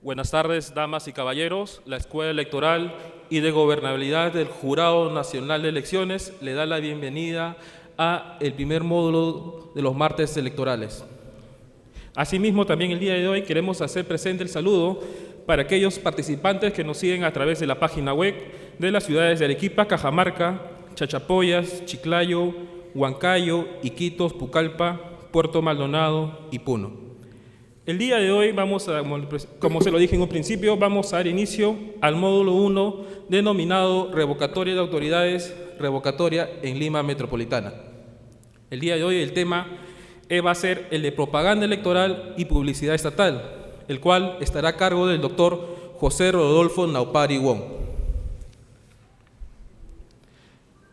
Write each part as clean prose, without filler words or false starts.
Buenas tardes, damas y caballeros. La Escuela Electoral y de Gobernabilidad del Jurado Nacional de Elecciones le da la bienvenida a el primer módulo de los martes electorales. Asimismo, también el día de hoy queremos hacer presente el saludo para aquellos participantes que nos siguen a través de la página web de las ciudades de Arequipa, Cajamarca, Chachapoyas, Chiclayo, Huancayo, Iquitos, Pucallpa, Puerto Maldonado y Puno. El día de hoy vamos a, como se lo dije en un principio, vamos a dar inicio al módulo 1 denominado Revocatoria de Autoridades, Revocatoria en Lima Metropolitana. El día de hoy el tema va a ser el de propaganda electoral y publicidad estatal, el cual estará a cargo del doctor José Rodolfo Naupari Wong.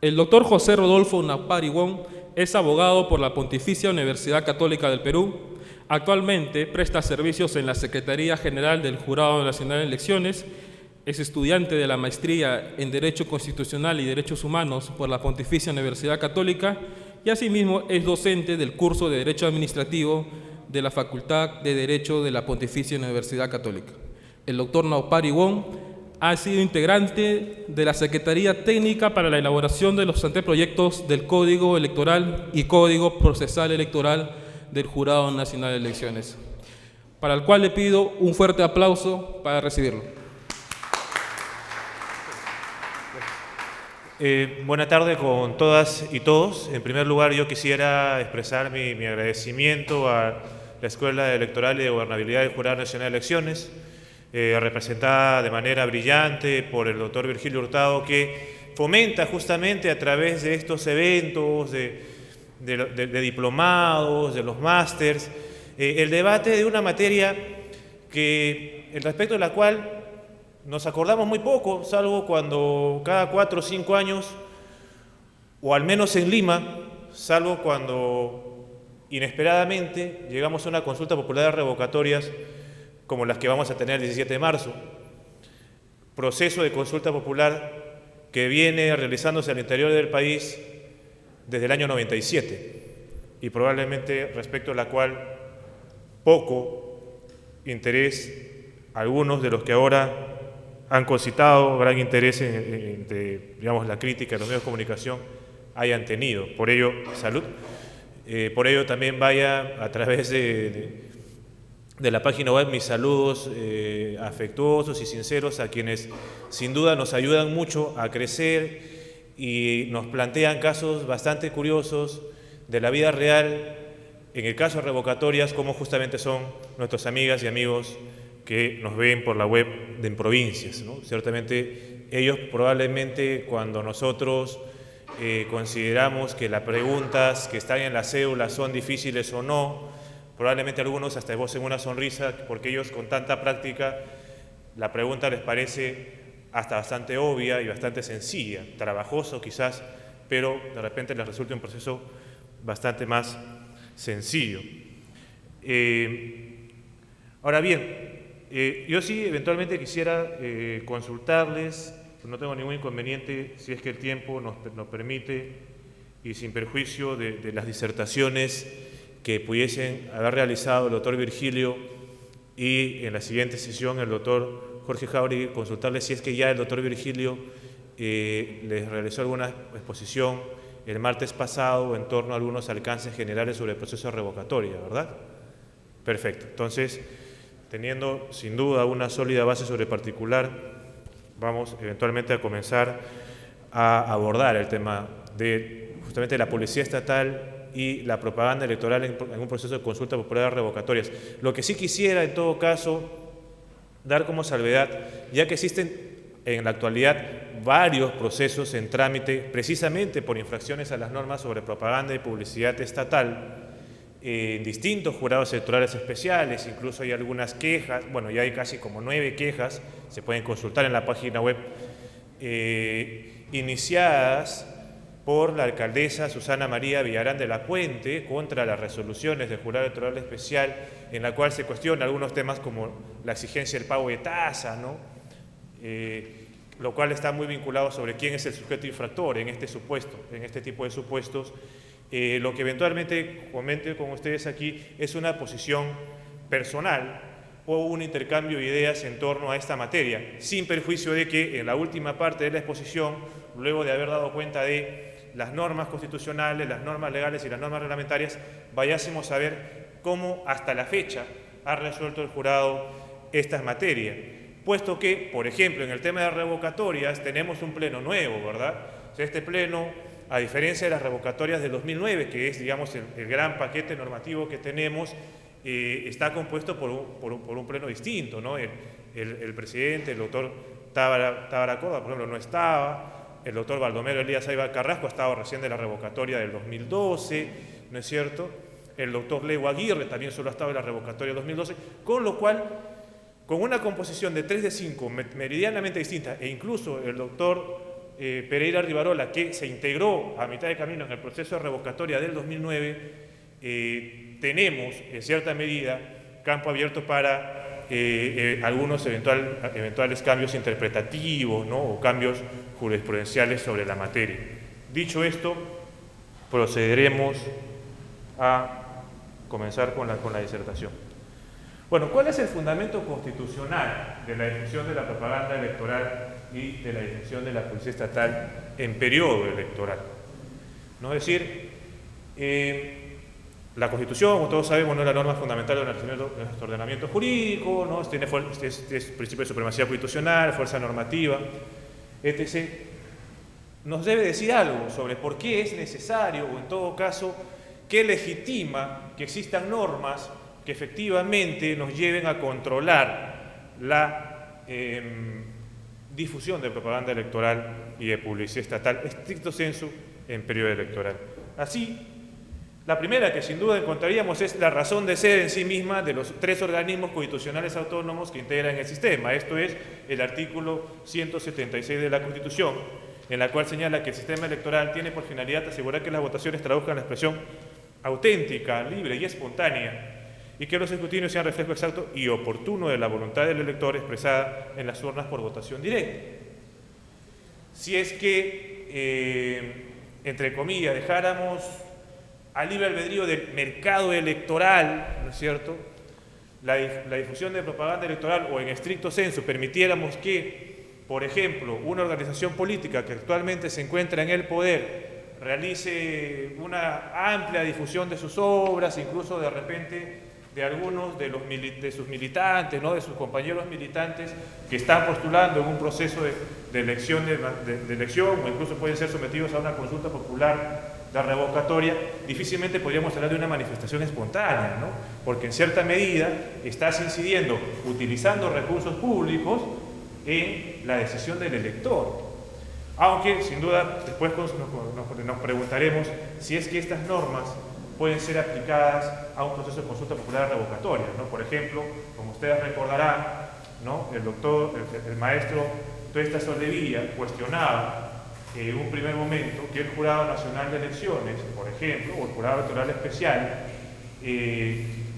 El doctor José Rodolfo Naupari Wong es abogado por la Pontificia Universidad Católica del Perú. Actualmente presta servicios en la Secretaría General del Jurado Nacional de Elecciones, es estudiante de la maestría en Derecho Constitucional y Derechos Humanos por la Pontificia Universidad Católica y asimismo es docente del curso de Derecho Administrativo de la Facultad de Derecho de la Pontificia Universidad Católica. El doctor Naupari Wong ha sido integrante de la Secretaría Técnica para la elaboración de los anteproyectos del Código Electoral y Código Procesal Electoral del Jurado Nacional de Elecciones, para el cual le pido un fuerte aplauso para recibirlo. Buenas tardes con todas y todos. En primer lugar, yo quisiera expresar mi agradecimiento a la Escuela Electoral y de Gobernabilidad del Jurado Nacional de Elecciones, representada de manera brillante por el doctor Virgilio Hurtado, que fomenta justamente a través de estos eventos, de diplomados, de los másters, el debate de una materia que, el respecto de la cual nos acordamos muy poco, salvo cuando cada 4 o 5 años, o al menos en Lima, salvo cuando inesperadamente llegamos a una consulta popular de revocatorias como las que vamos a tener el 17 de marzo. Proceso de consulta popular que viene realizándose al interior del país desde el año 97 y probablemente respecto a la cual poco interés algunos de los que ahora han concitado gran interés entre digamos, la crítica de los medios de comunicación hayan tenido. Por ello, salud. Por ello también vaya a través de la página web mis saludos afectuosos y sinceros a quienes sin duda nos ayudan mucho a crecer y nos plantean casos bastante curiosos de la vida real, en el caso de revocatorias, como justamente son nuestras amigas y amigos que nos ven por la web de En Provincias, ¿no? Ciertamente ellos probablemente cuando nosotros consideramos que las preguntas que están en la cédula son difíciles o no, probablemente algunos hasta esbocen una sonrisa porque ellos con tanta práctica la pregunta les parece hasta bastante obvia y bastante sencilla, trabajoso quizás, pero de repente les resulta un proceso bastante más sencillo. Ahora bien, yo sí eventualmente quisiera consultarles, no tengo ningún inconveniente si es que el tiempo nos permite y sin perjuicio de las disertaciones que pudiesen haber realizado el doctor Virgilio y en la siguiente sesión el doctor Jorge Jauregui, consultarles si es que ya el doctor Virgilio les realizó alguna exposición el martes pasado en torno a algunos alcances generales sobre el proceso de revocatoria, ¿verdad? Perfecto. Entonces, teniendo sin duda una sólida base sobre el particular, vamos eventualmente a comenzar a abordar el tema de justamente la policía estatal y la propaganda electoral en un proceso de consulta popular de revocatorias. Lo que sí quisiera, en todo caso, dar como salvedad, ya que existen en la actualidad varios procesos en trámite, precisamente por infracciones a las normas sobre propaganda y publicidad estatal, en distintos jurados electorales especiales, incluso hay algunas quejas, bueno, ya hay casi como 9 quejas, se pueden consultar en la página web, iniciadas por la alcaldesa Susana María Villarán de la Puente contra las resoluciones del Jurado Electoral Especial, en la cual se cuestiona algunos temas como la exigencia del pago de tasa, ¿no? Lo cual está muy vinculado sobre quién es el sujeto infractor en este supuesto, en este tipo de supuestos. Lo que eventualmente comente con ustedes aquí es una posición personal o un intercambio de ideas en torno a esta materia, sin perjuicio de que en la última parte de la exposición, luego de haber dado cuenta de las normas constitucionales, las normas legales y las normas reglamentarias, vayásemos a ver cómo hasta la fecha ha resuelto el jurado estas materias. Puesto que, por ejemplo, en el tema de revocatorias tenemos un pleno nuevo, ¿verdad? O sea, este pleno, a diferencia de las revocatorias del 2009, que es, digamos, el gran paquete normativo que tenemos, está compuesto por un pleno distinto, ¿no? El presidente, el doctor Tábara Córdoba, por ejemplo, no estaba, el doctor Baldomero Elías Aybar Carrasco ha estado recién de la revocatoria del 2012, ¿no es cierto? El doctor Leo Aguirre también solo ha estado en la revocatoria del 2012, con lo cual, con una composición de 3 de 5 meridianamente distinta, e incluso el doctor Pereira Rivarola, que se integró a mitad de camino en el proceso de revocatoria del 2009, tenemos, en cierta medida, campo abierto para algunos eventuales cambios interpretativos, ¿no? O cambios jurisprudenciales sobre la materia. Dicho esto, procederemos a comenzar con la disertación. Bueno, ¿cuál es el fundamento constitucional de la difusión de la propaganda electoral y de la difusión de la publicidad estatal en periodo electoral? ¿No? Es decir, la Constitución, como todos sabemos, no es la norma fundamental de nuestro ordenamiento jurídico, ¿no? Es principio de supremacía constitucional, fuerza normativa, etc. Nos debe decir algo sobre por qué es necesario, o en todo caso, qué legitima que existan normas que efectivamente nos lleven a controlar la difusión de propaganda electoral y de publicidad estatal, estricto sensu, en periodo electoral. Así, la primera que sin duda encontraríamos es la razón de ser en sí misma de los 3 organismos constitucionales autónomos que integran el sistema. Esto es el artículo 176 de la Constitución, en la cual señala que el sistema electoral tiene por finalidad asegurar que las votaciones traduzcan la expresión auténtica, libre y espontánea, y que los escrutinios sean reflejo exacto y oportuno de la voluntad del elector expresada en las urnas por votación directa. Si es que, entre comillas, dejáramos al libre albedrío del mercado electoral, ¿no es cierto?, la difusión de propaganda electoral, o en estricto sensu permitiéramos que, por ejemplo, una organización política que actualmente se encuentra en el poder realice una amplia difusión de sus obras, incluso de repente de algunos de sus militantes, ¿no? De sus compañeros militantes que están postulando en un proceso de elección, o incluso pueden ser sometidos a una consulta popular de revocatoria, difícilmente podríamos hablar de una manifestación espontánea, ¿no? Porque en cierta medida estás incidiendo, utilizando recursos públicos, en la decisión del elector. Aunque, sin duda, después nos preguntaremos si es que estas normas pueden ser aplicadas a un proceso de consulta popular revocatoria, ¿no? Por ejemplo, como ustedes recordarán, ¿no? El maestro Tuesta Soldevilla cuestionaba en un primer momento que el Jurado Nacional de Elecciones, por ejemplo, o el Jurado Electoral Especial,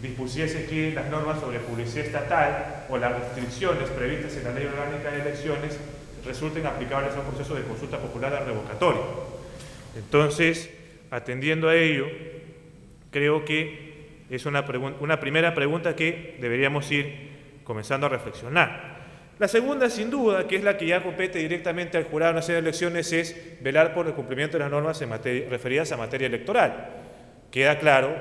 dispusiese que las normas sobre publicidad estatal o las restricciones previstas en la Ley Orgánica de Elecciones resulten aplicables a un proceso de consulta popular revocatoria. Entonces, atendiendo a ello, creo que es una primera pregunta que deberíamos ir comenzando a reflexionar. La segunda, sin duda, que es la que ya compete directamente al Jurado Nacional de Elecciones, es velar por el cumplimiento de las normas referidas a materia electoral. Queda claro,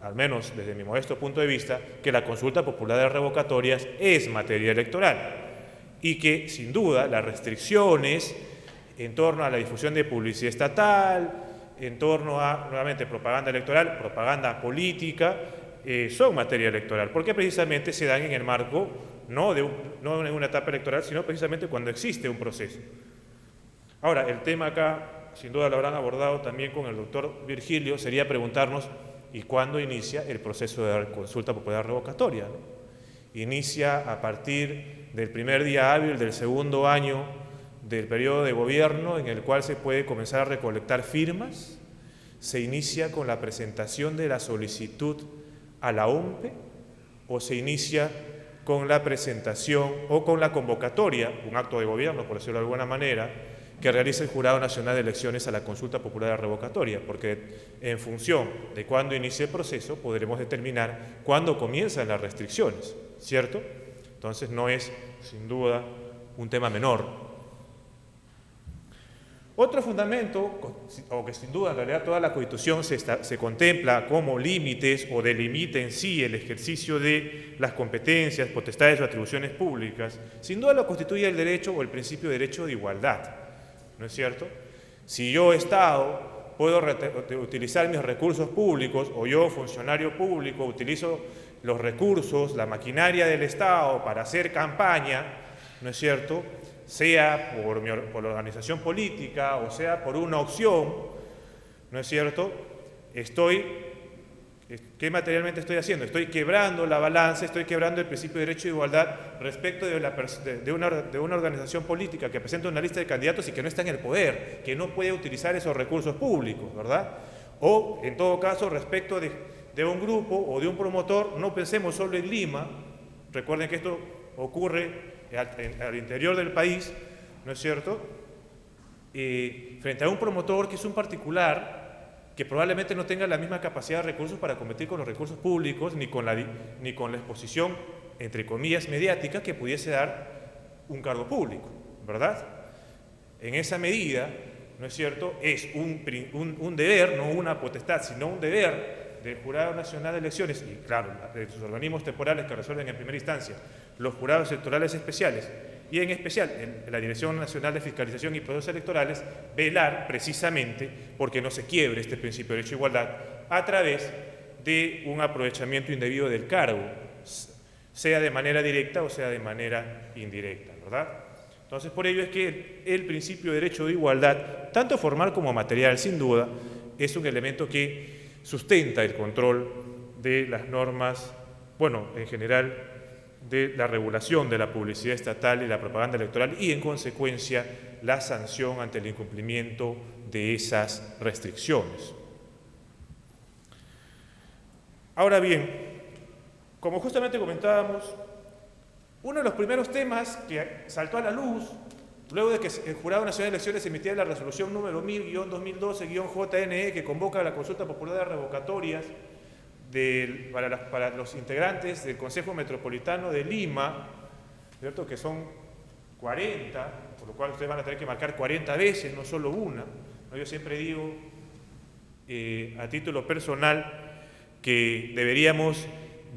al menos desde mi modesto punto de vista, que la consulta popular de revocatorias es materia electoral y que, sin duda, las restricciones en torno a la difusión de publicidad estatal, en torno a, nuevamente, propaganda electoral, propaganda política, son materia electoral, porque precisamente se dan en el marco no en una etapa electoral, sino precisamente cuando existe un proceso. Ahora, el tema acá, sin duda lo habrán abordado también con el doctor Virgilio, sería preguntarnos, ¿y cuándo inicia el proceso de consulta popular revocatoria, ¿no? Inicia a partir del primer día hábil del segundo año del periodo de gobierno, en el cual se puede comenzar a recolectar firmas. Se inicia con la presentación de la solicitud a la OMPE, o se inicia con la presentación o con la convocatoria, un acto de gobierno, por decirlo de alguna manera, que realiza el Jurado Nacional de Elecciones a la consulta popular revocatoria, porque en función de cuándo inicie el proceso podremos determinar cuándo comienzan las restricciones, ¿cierto? Entonces no es, sin duda, un tema menor. Otro fundamento, o que sin duda en realidad toda la Constitución se contempla como límites o delimita en sí el ejercicio de las competencias, potestades o atribuciones públicas, sin duda lo constituye el derecho o el principio de derecho de igualdad, ¿no es cierto? Si yo, Estado, puedo utilizar mis recursos públicos, o yo, funcionario público, utilizo los recursos, la maquinaria del Estado para hacer campaña, ¿no es cierto?, sea por la organización política o sea por una opción, ¿no es cierto?, ¿qué materialmente estoy haciendo? Estoy quebrando la balanza, estoy quebrando el principio de derecho de igualdad respecto de una organización política que presenta una lista de candidatos y que no está en el poder, que no puede utilizar esos recursos públicos, ¿verdad? O, en todo caso, respecto de un grupo o de un promotor, no pensemos solo en Lima, recuerden que esto ocurre al interior del país, ¿no es cierto?, frente a un promotor que es un particular que probablemente no tenga la misma capacidad de recursos para competir con los recursos públicos ni con la exposición, entre comillas, mediática que pudiese dar un cargo público, ¿verdad? En esa medida, ¿no es cierto?, es un deber, no una potestad, sino un deber del Jurado Nacional de Elecciones y, claro, de sus organismos temporales que resuelven en primera instancia, los jurados electorales especiales y en especial en la Dirección Nacional de Fiscalización y Procesos Electorales, velar precisamente porque no se quiebre este principio de derecho de igualdad a través de un aprovechamiento indebido del cargo, sea de manera directa o sea de manera indirecta, ¿verdad? Entonces, por ello es que el principio de derecho de igualdad, tanto formal como material, sin duda, es un elemento que sustenta el control de las normas, bueno, en general, de la regulación de la publicidad estatal y la propaganda electoral y, en consecuencia, la sanción ante el incumplimiento de esas restricciones. Ahora bien, como justamente comentábamos, uno de los primeros temas que saltó a la luz, luego de que el Jurado Nacional de Elecciones emitiera la resolución número 1000-2012-JNE que convoca a la consulta popular de revocatorias para los integrantes del Consejo Metropolitano de Lima, ¿cierto?, que son 40, por lo cual ustedes van a tener que marcar 40 veces, no solo una, ¿no? Yo siempre digo, a título personal, que deberíamos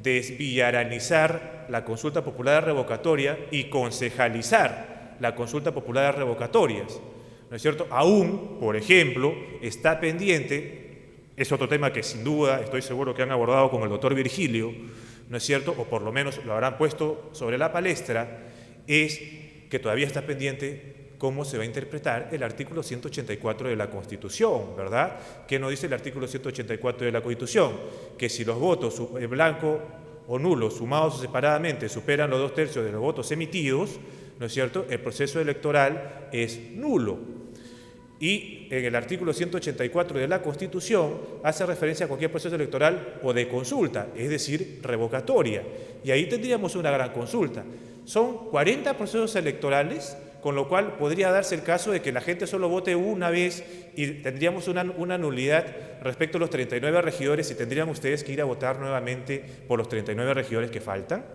desvillaranizar la consulta popular revocatoria y concejalizar la consulta popular de revocatorias, ¿no es cierto? Aún, por ejemplo, está pendiente, es otro tema que sin duda estoy seguro que han abordado con el doctor Virgilio, ¿no es cierto?, o por lo menos lo habrán puesto sobre la palestra, es que todavía está pendiente cómo se va a interpretar el artículo 184 de la Constitución, ¿verdad? ¿Qué nos dice el artículo 184 de la Constitución? Que si los votos blanco o nulos sumados separadamente superan los 2/3 de los votos emitidos, ¿no es cierto?, el proceso electoral es nulo. Y en el artículo 184 de la Constitución hace referencia a cualquier proceso electoral o de consulta, es decir, revocatoria. Y ahí tendríamos una gran consulta. Son 40 procesos electorales, con lo cual podría darse el caso de que la gente solo vote una vez y tendríamos una nulidad respecto a los 39 regidores y tendrían ustedes que ir a votar nuevamente por los 39 regidores que faltan.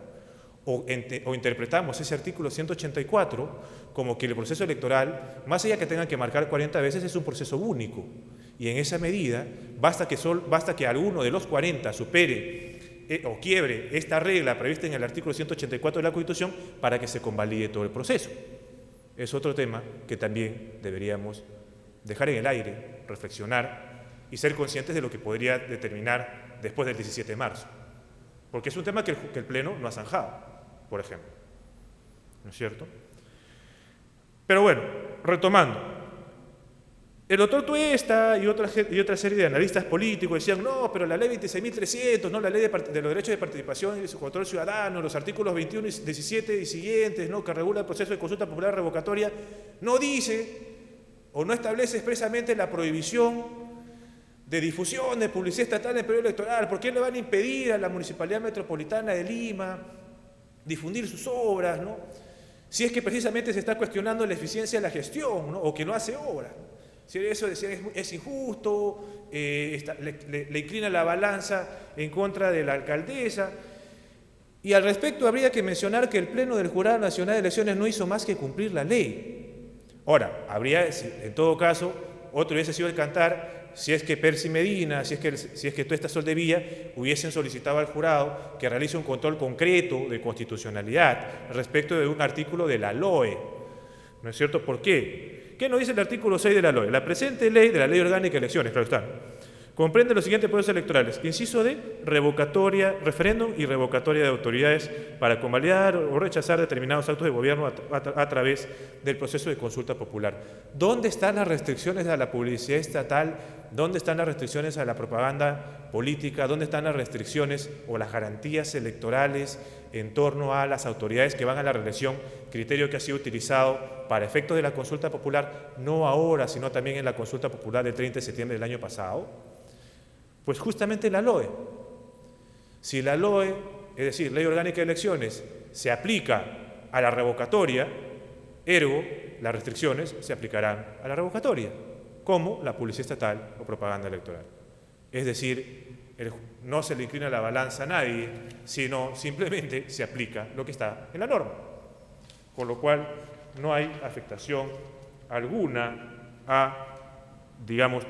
O interpretamos ese artículo 184 como que el proceso electoral, más allá que tengan que marcar 40 veces, es un proceso único. Y en esa medida, basta que alguno de los 40 supere o quiebre esta regla prevista en el artículo 184 de la Constitución para que se convalide todo el proceso. Es otro tema que también deberíamos dejar en el aire, reflexionar y ser conscientes de lo que podría determinar después del 17 de marzo. Porque es un tema que el Pleno no ha zanjado, por ejemplo, ¿no es cierto? Pero bueno, retomando, el doctor Tuesta y otra serie de analistas políticos decían, no, pero la ley 26.300, no, la ley de los derechos de participación y su control ciudadano, los artículos 21 y 17 y siguientes, ¿no?, que regula el proceso de consulta popular revocatoria, no dice o no establece expresamente la prohibición de difusión de publicidad estatal en el periodo electoral. ¿Por qué le van a impedir a la Municipalidad Metropolitana de Lima difundir sus obras, ¿no? si es que precisamente se está cuestionando la eficiencia de la gestión, ¿no? O que no hace obra. Si eso es injusto, le inclina la balanza en contra de la alcaldesa. Y al respecto habría que mencionar que el Pleno del Jurado Nacional de Elecciones no hizo más que cumplir la ley. Ahora, habría, en todo caso, otro hubiese sido el cantar si es que Percy Medina, si es que Tuesta Soldevilla hubiesen solicitado al jurado que realice un control concreto de constitucionalidad respecto de un artículo de la LOE. ¿No es cierto? ¿Por qué? ¿Qué nos dice el artículo 6 de la LOE? La presente ley, de la Ley Orgánica de Elecciones, claro está, comprende los siguientes procesos electorales. Inciso D, revocatoria, referéndum y revocatoria de autoridades para convalidar o rechazar determinados actos de gobierno a través del proceso de consulta popular. ¿Dónde están las restricciones a la publicidad estatal? ¿Dónde están las restricciones a la propaganda política? ¿Dónde están las restricciones o las garantías electorales en torno a las autoridades que van a la reelección? Criterio que ha sido utilizado para efectos de la consulta popular, no ahora, sino también en la consulta popular del 30 de septiembre del año pasado. Pues justamente la LOE. Si la LOE, es decir, Ley Orgánica de Elecciones, se aplica a la revocatoria, ergo, las restricciones se aplicarán a la revocatoria, como la publicidad estatal o propaganda electoral. Es decir, no se le inclina la balanza a nadie, sino simplemente se aplica lo que está en la norma. Con lo cual, no hay afectación alguna a, digamos,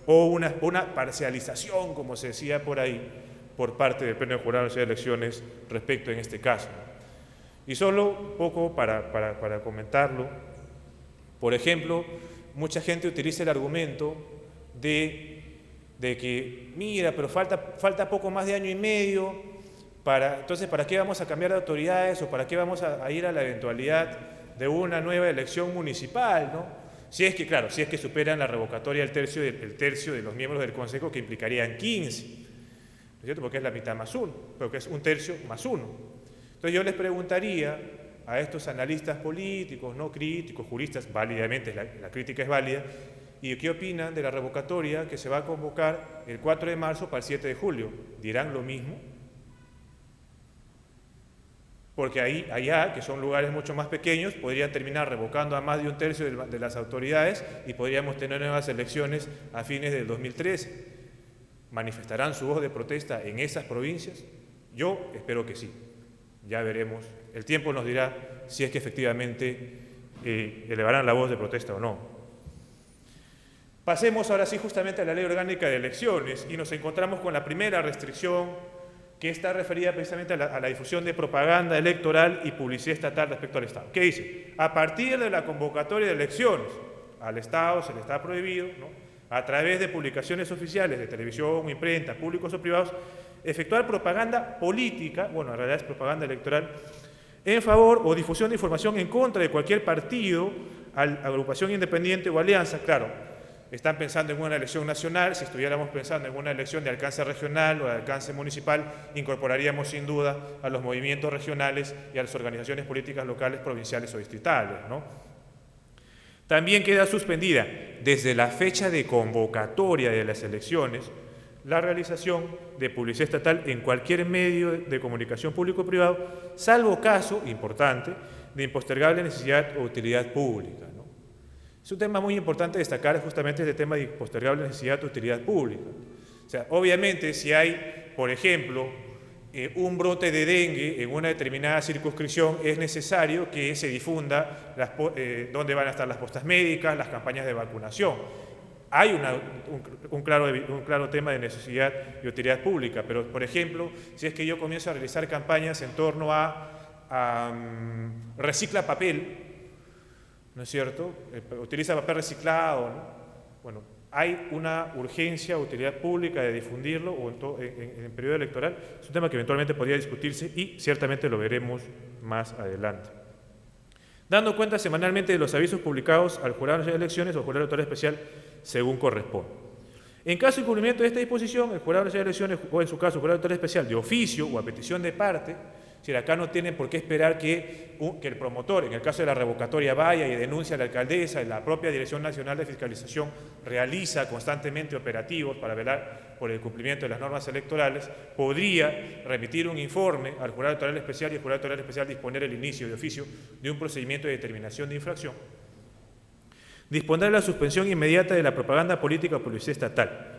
o una parcialización, como se decía por ahí, por parte del Pleno del Jurado Nacional de Elecciones respecto en este caso. Y solo un poco para comentarlo, por ejemplo, mucha gente utiliza el argumento de que, mira, pero falta poco más de año y medio, entonces, ¿para qué vamos a cambiar de autoridades o para qué vamos a ir a la eventualidad de una nueva elección municipal, ¿no? Si es que, claro, si es que superan la revocatoria el tercio de los miembros del Consejo, que implicarían 15, ¿no es cierto? Porque es la mitad más uno, pero que es un tercio más uno. Entonces yo les preguntaría a estos analistas políticos, no críticos, juristas, válidamente, la crítica es válida, ¿y qué opinan de la revocatoria que se va a convocar el 4 de marzo para el 7 de julio? ¿Dirán lo mismo? Porque allá, que son lugares mucho más pequeños, podrían terminar revocando a más de un tercio de las autoridades y podríamos tener nuevas elecciones a fines del 2013. ¿Manifestarán su voz de protesta en esas provincias? Yo espero que sí. Ya veremos. El tiempo nos dirá si es que efectivamente elevarán la voz de protesta o no. Pasemos ahora sí justamente a la Ley Orgánica de Elecciones y nos encontramos con la primera restricción, que está referida precisamente a la difusión de propaganda electoral y publicidad estatal respecto al Estado. ¿Qué dice? A partir de la convocatoria de elecciones, al Estado se le está prohibido, ¿no?, a través de publicaciones oficiales de televisión, imprenta, públicos o privados, efectuar propaganda política, bueno, en realidad es propaganda electoral, en favor o difusión de información en contra de cualquier partido, agrupación independiente o alianza. Claro, están pensando en una elección nacional. Si estuviéramos pensando en una elección de alcance regional o de alcance municipal, incorporaríamos sin duda a los movimientos regionales y a las organizaciones políticas locales, provinciales o distritales, ¿no? También queda suspendida desde la fecha de convocatoria de las elecciones la realización de publicidad estatal en cualquier medio de comunicación público o privado, salvo caso, importante, de impostergable necesidad o utilidad pública, ¿no? Es un tema muy importante destacar justamente este tema de impostergable necesidad o utilidad pública. O sea, obviamente si hay, por ejemplo, un brote de dengue en una determinada circunscripción, es necesario que se difunda dónde van a estar las postas médicas, las campañas de vacunación. Hay un claro tema de necesidad y utilidad pública, pero, por ejemplo, si es que yo comienzo a realizar campañas en torno a recicla papel, ¿no es cierto? Utiliza papel reciclado, ¿no? Bueno, hay una urgencia o utilidad pública de difundirlo o en el periodo electoral. Es un tema que eventualmente podría discutirse y ciertamente lo veremos más adelante. Dando cuenta semanalmente de los avisos publicados al Jurado Nacional de Elecciones o Jurado Electoral Especial según corresponde. En caso de incumplimiento de esta disposición, el Jurado Nacional de Elecciones o en su caso el Jurado Electoral Especial de oficio o a petición de parte Es decir, acá no tienen por qué esperar que el promotor, en el caso de la revocatoria, vaya y denuncie a la alcaldesa. La propia Dirección Nacional de Fiscalización realiza constantemente operativos para velar por el cumplimiento de las normas electorales. Podría remitir un informe al Jurado Electoral Especial y el Jurado Electoral Especial disponer el inicio de oficio de un procedimiento de determinación de infracción. Disponer la suspensión inmediata de la propaganda política o publicidad estatal.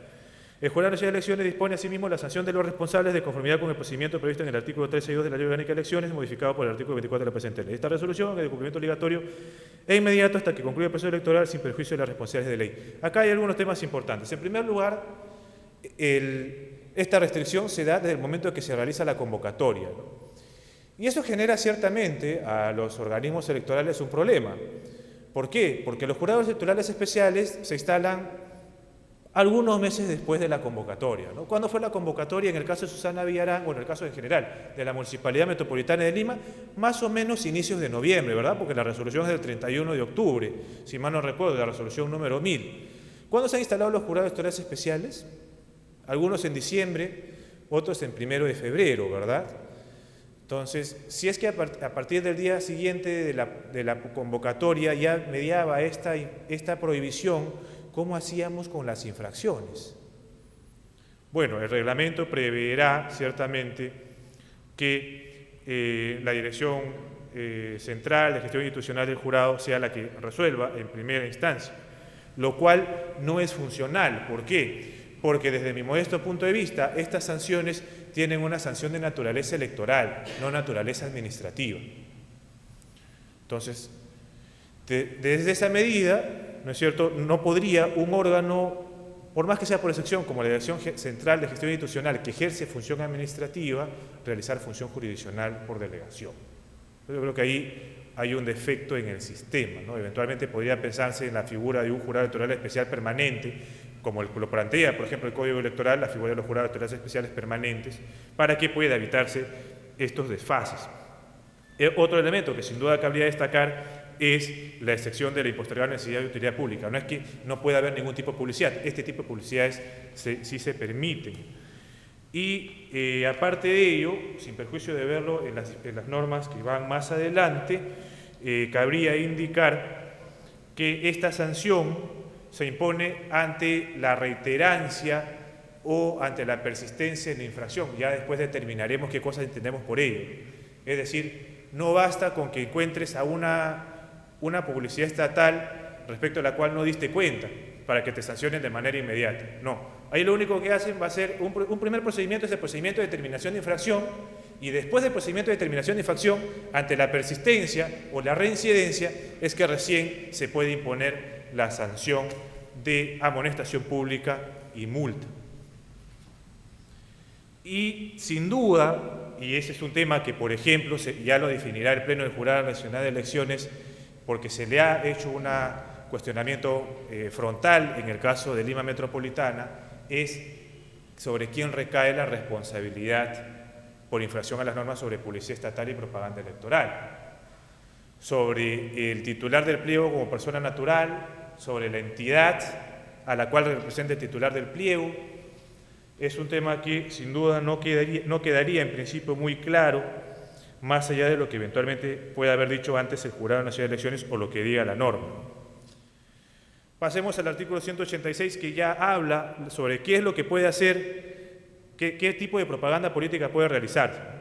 El Jurado Nacional de Elecciones dispone asimismo la sanción de los responsables de conformidad con el procedimiento previsto en el artículo 13.2 de la Ley Orgánica de Elecciones, modificado por el artículo 24 de la presente ley. Esta resolución es de cumplimiento obligatorio e inmediato hasta que concluya el proceso electoral sin perjuicio de las responsabilidades de ley. Acá hay algunos temas importantes. En primer lugar, esta restricción se da desde el momento en que se realiza la convocatoria, ¿no? Y eso genera ciertamente a los organismos electorales un problema. ¿Por qué? Porque los jurados electorales especiales se instalan algunos meses después de la convocatoria, ¿no? ¿Cuándo fue la convocatoria? En el caso de Susana Villarán, o en el caso en general de la Municipalidad Metropolitana de Lima, más o menos inicios de noviembre, ¿verdad? Porque la resolución es del 31 de octubre, si mal no recuerdo, la resolución número 1000. ¿Cuándo se han instalado los jurados electorales especiales? Algunos en diciembre, otros en 1 de febrero, ¿verdad? Entonces, si es que a partir del día siguiente de la convocatoria ya mediaba esta prohibición, ¿cómo hacíamos con las infracciones? Bueno, el reglamento preverá ciertamente que la Dirección Central de Gestión Institucional del Jurado sea la que resuelva en primera instancia, lo cual no es funcional. ¿Por qué? Porque desde mi modesto punto de vista, estas sanciones tienen una sanción de naturaleza electoral, no naturaleza administrativa. Entonces, desde esa medida, ¿no es cierto?, no podría un órgano, por más que sea por excepción, como la Dirección Central de Gestión Institucional, que ejerce función administrativa, realizar función jurisdiccional por delegación. Yo creo que ahí hay un defecto en el sistema, ¿no? Eventualmente podría pensarse en la figura de un jurado electoral especial permanente, como lo plantea, por ejemplo, el Código Electoral, la figura de los jurados electorales especiales permanentes, para que pueda evitarse estos desfases. Otro elemento que sin duda cabría destacar es la excepción de la impostergable necesidad de utilidad pública. No es que no pueda haber ningún tipo de publicidad, este tipo de publicidades sí se permiten. Y aparte de ello, sin perjuicio de verlo en las normas que van más adelante, cabría indicar que esta sanción se impone ante la reiterancia o ante la persistencia en la infracción. Ya después determinaremos qué cosas entendemos por ello. Es decir, no basta con que encuentres a una publicidad estatal respecto a la cual no diste cuenta para que te sancionen de manera inmediata. No, ahí lo único que hacen va a ser un primer procedimiento, es el procedimiento de determinación de infracción, y después del procedimiento de determinación de infracción, ante la persistencia o la reincidencia, es que recién se puede imponer la sanción de amonestación pública y multa. Y sin duda, y ese es un tema que, por ejemplo, ya lo definirá el Pleno del Jurado Nacional de Elecciones, porque se le ha hecho un cuestionamiento frontal en el caso de Lima Metropolitana, es sobre quién recae la responsabilidad por infracción a las normas sobre publicidad estatal y propaganda electoral. Sobre el titular del pliego como persona natural, sobre la entidad a la cual representa el titular del pliego. Es un tema que sin duda no quedaría en principio muy claro, más allá de lo que eventualmente pueda haber dicho antes el Jurado Nacional de Elecciones o lo que diga la norma. Pasemos al artículo 186, que ya habla sobre qué es lo que puede hacer, qué tipo de propaganda política puede realizar.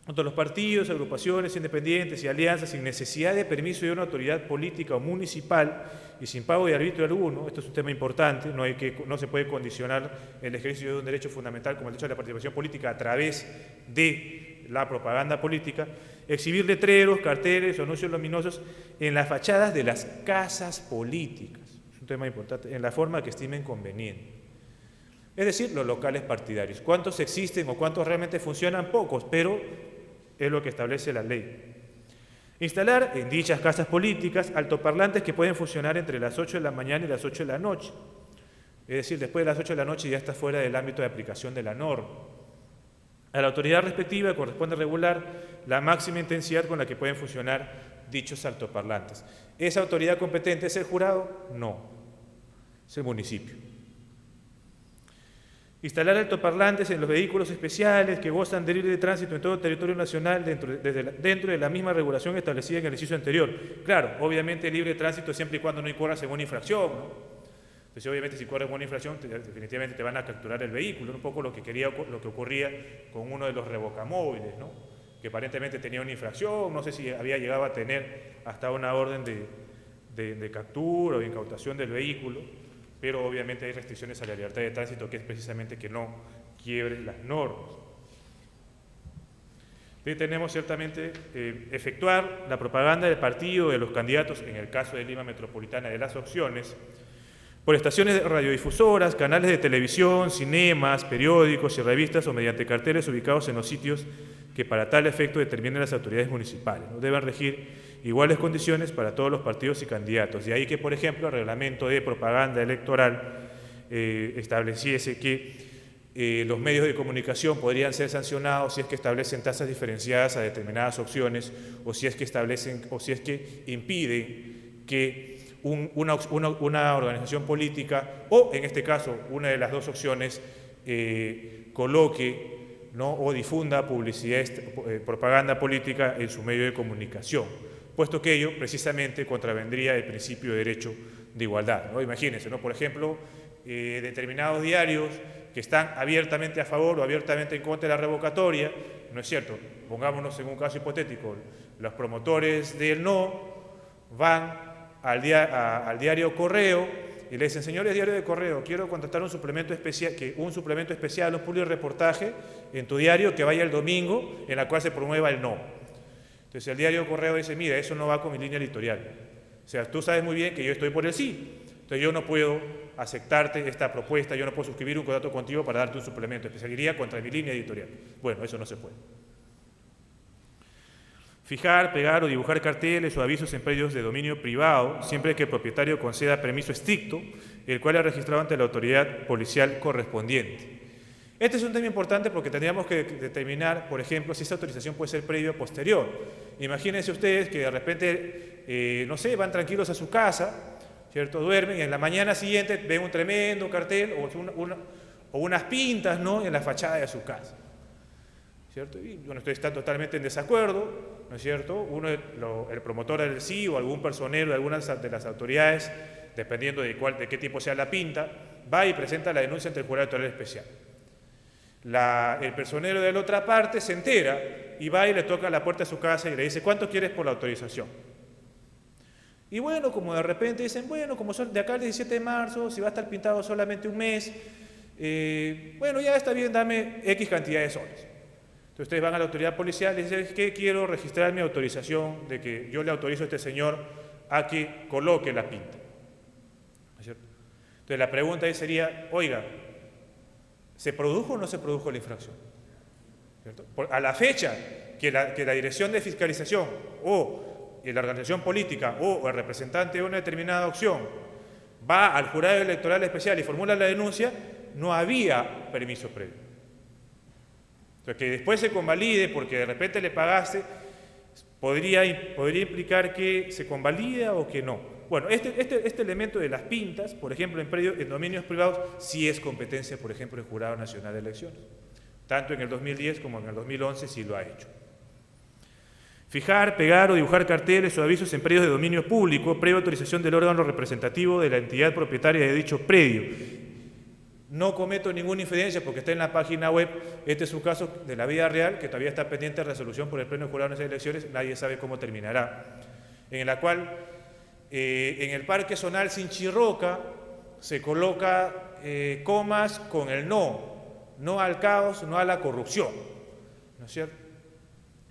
Tanto los partidos, agrupaciones independientes y alianzas, sin necesidad de permiso de una autoridad política o municipal y sin pago de arbitrio alguno, esto es un tema importante, no se puede condicionar el ejercicio de un derecho fundamental como el derecho a la participación política a través de la propaganda política, exhibir letreros, carteles o anuncios luminosos en las fachadas de las casas políticas, es un tema importante, en la forma que estimen conveniente. Es decir, los locales partidarios. ¿Cuántos existen o cuántos realmente funcionan? Pocos, pero es lo que establece la ley. Instalar en dichas casas políticas altoparlantes que pueden funcionar entre las 8 de la mañana y las 8 de la noche. Es decir, después de las 8 de la noche ya está fuera del ámbito de aplicación de la norma. A la autoridad respectiva corresponde regular la máxima intensidad con la que pueden funcionar dichos altoparlantes. ¿Esa autoridad competente es el jurado? No, es el municipio. Instalar altoparlantes en los vehículos especiales que gozan de libre tránsito en todo el territorio nacional dentro de la misma regulación establecida en el inciso anterior. Claro, obviamente libre tránsito siempre y cuando no incurras en una infracción, ¿no? Entonces, obviamente, si corres una infracción, definitivamente te van a capturar el vehículo. Un poco lo que ocurría con uno de los revocamóviles, ¿no? Que aparentemente tenía una infracción, no sé si había llegado a tener hasta una orden de captura o de incautación del vehículo, pero obviamente hay restricciones a la libertad de tránsito, que es precisamente que no quiebre las normas. Tenemos ciertamente efectuar la propaganda del partido de los candidatos, en el caso de Lima Metropolitana, de las opciones, por estaciones radiodifusoras, canales de televisión, cinemas, periódicos y revistas o mediante carteles ubicados en los sitios que para tal efecto determinen las autoridades municipales, ¿no? Deben regir iguales condiciones para todos los partidos y candidatos. De ahí que, por ejemplo, el reglamento de propaganda electoral estableciese que los medios de comunicación podrían ser sancionados si es que establecen tasas diferenciadas a determinadas opciones o si es que impiden que una organización política o, en este caso, una de las dos opciones coloque, ¿no?, o difunda publicidad, propaganda política en su medio de comunicación, puesto que ello precisamente contravendría el principio de derecho de igualdad, ¿no? Imagínense, ¿no?, por ejemplo, determinados diarios que están abiertamente a favor o abiertamente en contra de la revocatoria, ¿no es cierto? Pongámonos en un caso hipotético, los promotores del no van al diario Correo y le dicen: señores diario de Correo, quiero contratar un suplemento especial, un publireportaje en tu diario que vaya el domingo, en la cual se promueva el no. Entonces el diario Correo dice: mira, eso no va con mi línea editorial. O sea, tú sabes muy bien que yo estoy por el sí. Entonces yo no puedo aceptarte esta propuesta, yo no puedo suscribir un contrato contigo para darte un suplemento especial, iría contra mi línea editorial. Bueno, eso no se puede. Fijar, pegar o dibujar carteles o avisos en predios de dominio privado, siempre que el propietario conceda permiso estricto, el cual es registrado ante la autoridad policial correspondiente. Este es un tema importante porque tendríamos que determinar, por ejemplo, si esa autorización puede ser previa o posterior. Imagínense ustedes que de repente, no sé, van tranquilos a su casa, ¿cierto? Duermen y en la mañana siguiente ven un tremendo cartel o unas pintas, ¿no?, en la fachada de su casa, ¿cierto? Y bueno, ustedes están totalmente en desacuerdo, ¿no es cierto? El promotor del sí o algún personero de algunas de las autoridades, dependiendo de qué tipo sea la pinta, va y presenta la denuncia ante el jurado electoral especial. El personero de la otra parte se entera y va y le toca la puerta de su casa y le dice: ¿cuánto quieres por la autorización? Y bueno, como de repente dicen: bueno, como son de acá al 17 de marzo, si va a estar pintado solamente un mes, bueno, ya está bien, dame X cantidad de soles. Entonces ustedes van a la autoridad policial y dicen: ¿qué quiero registrar mi autorización de que yo le autorizo a este señor a que coloque la pinta? ¿No es cierto? Entonces la pregunta ahí sería: oiga, ¿se produjo o no se produjo la infracción? ¿Cierto? A la fecha que la Dirección de Fiscalización o la organización política o el representante de una determinada opción va al jurado electoral especial y formula la denuncia, no había permiso previo. Entonces, que después se convalide porque de repente le pagaste, podría implicar que se convalida o que no. Bueno, este elemento de las pintas, por ejemplo, en dominios privados, sí es competencia, por ejemplo, del Jurado Nacional de Elecciones. Tanto en el 2010 como en el 2011 sí lo ha hecho. Fijar, pegar o dibujar carteles o avisos en predios de dominio público, previa autorización del órgano representativo de la entidad propietaria de dicho predio. No cometo ninguna infidencia porque está en la página web. Este es un caso de la vida real que todavía está pendiente de resolución por el Pleno Jurado Nacional de Elecciones, nadie sabe cómo terminará, en la cual en el Parque Zonal Sinchirroca se coloca comas con el no al caos, no a la corrupción, ¿no es cierto?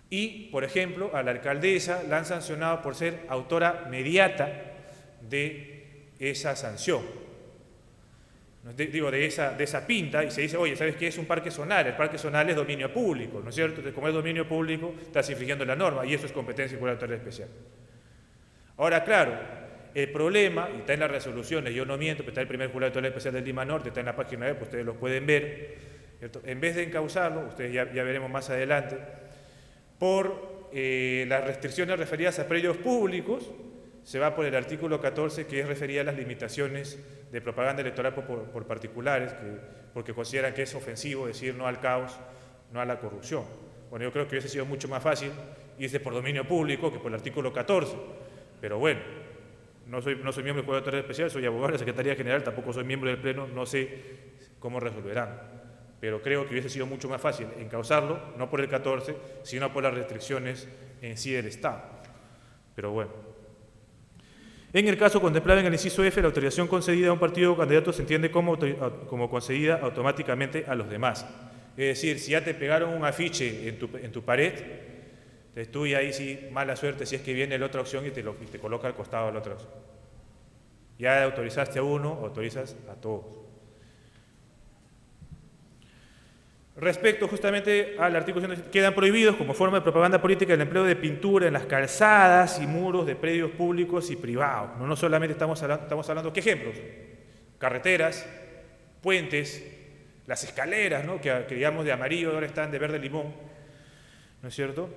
Y, por ejemplo, a la alcaldesa la han sancionado por ser autora mediata de esa sanción, de esa pinta, y se dice: oye, ¿sabes qué es un parque zonal? El parque zonal es dominio público, ¿no es cierto? Entonces, como es dominio público, estás infringiendo la norma, y eso es competencia del Jurado Electoral Especial. Ahora, claro, el problema, y está en las resoluciones, yo no miento, pero está el primer Jurado Electoral Especial de Lima Norte, está en la página web, ustedes lo pueden ver, ¿cierto? En vez de encauzarlo, ustedes ya veremos más adelante, por las restricciones referidas a predios públicos, se va por el artículo 14, que es referida a las limitaciones de propaganda electoral por particulares, porque consideran que es ofensivo decir no al caos, no a la corrupción. Bueno, yo creo que hubiese sido mucho más fácil irse por dominio público que por el artículo 14, pero bueno, no soy miembro del Jurado Electoral Especial, soy abogado de la Secretaría General, tampoco soy miembro del Pleno, no sé cómo resolverán, pero creo que hubiese sido mucho más fácil encauzarlo, no por el 14, sino por las restricciones en sí del Estado. Pero bueno. En el caso contemplado en el inciso F, la autorización concedida a un partido o candidato se entiende como concedida automáticamente a los demás. Es decir, si ya te pegaron un afiche en tu pared, entonces tú y ahí sí, mala suerte si es que viene la otra opción y te coloca al costado de la otra opción. Ya autorizaste a uno, autorizas a todos. Respecto justamente al artículo 100, quedan prohibidos como forma de propaganda política el empleo de pintura en las calzadas y muros de predios públicos y privados. No solamente estamos hablando, ¿qué ejemplos? Carreteras, puentes, las escaleras, ¿no? que digamos de amarillo ahora están de verde limón, ¿no es cierto?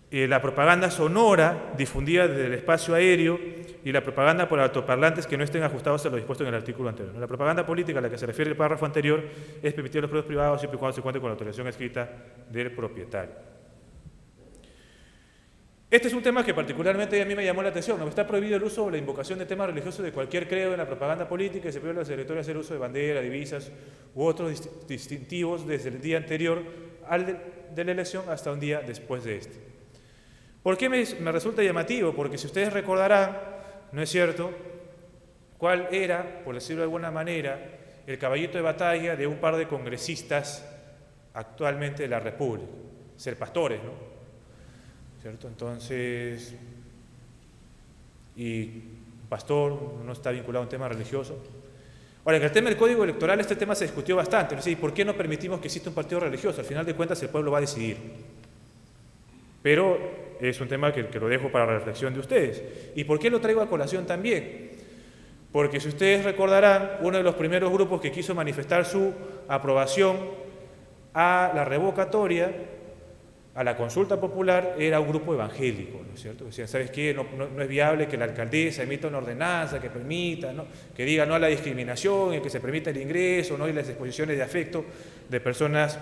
La propaganda sonora difundida desde el espacio aéreo y la propaganda por altoparlantes que no estén ajustados a lo dispuesto en el artículo anterior. La propaganda política a la que se refiere el párrafo anterior es permitir a los predios privados siempre y cuando se cuente con la autorización escrita del propietario. Este es un tema que particularmente a mí me llamó la atención, ¿no? Está prohibido el uso o la invocación de temas religiosos de cualquier credo en la propaganda política y se prohíbe a los electores hacer uso de banderas, divisas u otros distintivos desde el día anterior de la elección hasta un día después de este. ¿Por qué me resulta llamativo? Porque si ustedes recordarán, ¿no es cierto?, cuál era, por decirlo de alguna manera, el caballito de batalla de un par de congresistas actualmente de la República, ser pastores, ¿no? ¿Cierto? Entonces, y un pastor no está vinculado a un tema religioso. Ahora, en el tema del Código Electoral, este tema se discutió bastante, ¿no? ¿Y por qué no permitimos que exista un partido religioso? Al final de cuentas, el pueblo va a decidir. Pero es un tema que lo dejo para la reflexión de ustedes. ¿Y por qué lo traigo a colación también? Porque si ustedes recordarán, uno de los primeros grupos que quiso manifestar su aprobación a la revocatoria, a la consulta popular, era un grupo evangélico, ¿no es cierto? Decían, ¿sabes qué? No es viable que la alcaldesa emita una ordenanza que permita, ¿no?, que diga no a la discriminación, y que se permita el ingreso, ¿no?, y las exposiciones de afecto de personas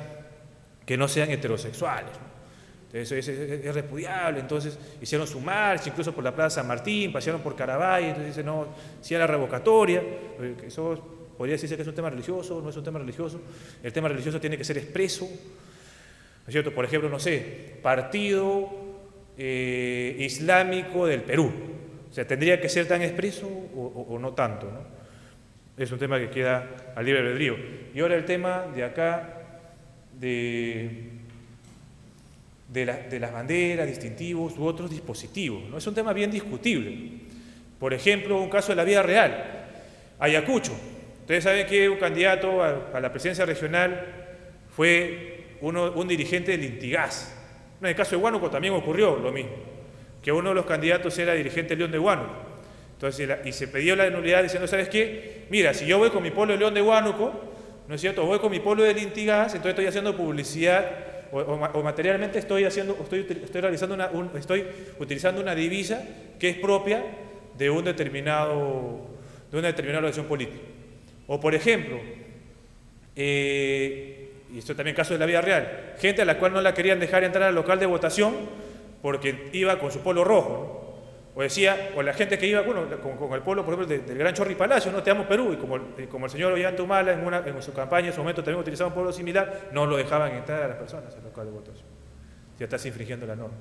que no sean heterosexuales, ¿no? Entonces, es repudiable. Entonces hicieron su marcha, incluso por la Plaza San Martín, pasearon por Carabay, entonces dicen, no, si a la revocatoria, eso podría decirse que es un tema religioso, no es un tema religioso. El tema religioso tiene que ser expreso, ¿no es cierto? Por ejemplo, no sé, Partido Islámico del Perú, o sea, ¿tendría que ser tan expreso o no tanto, ¿no? Es un tema que queda al libre albedrío. Y ahora el tema de acá, de las banderas, distintivos u otros dispositivos, ¿no? Es un tema bien discutible. Por ejemplo, un caso de la vida real, Ayacucho. Ustedes saben que un candidato a la presidencia regional fue un dirigente del Intigas. En el caso de Huánuco también ocurrió lo mismo, que uno de los candidatos era dirigente del León de Huánuco. Entonces, y se pidió la nulidad diciendo, ¿sabes qué? Mira, si yo voy con mi pueblo de León de Huánuco, ¿no es cierto?, voy con mi pueblo del Intigas, entonces estoy haciendo publicidad o materialmente estoy utilizando una divisa que es propia de una determinada organización política. O por ejemplo, y esto también caso de la vida real, gente a la cual no la querían dejar entrar al local de votación porque iba con su polo rojo, ¿no? O la gente que iba, bueno, con el pueblo, por ejemplo, del Gran Chorri Palacio, ¿no? Te amo Perú, y como el señor Ollantumala en su campaña en su momento también utilizaba un pueblo similar, no lo dejaban entrar a las personas al local de votación. Ya estás infringiendo la norma.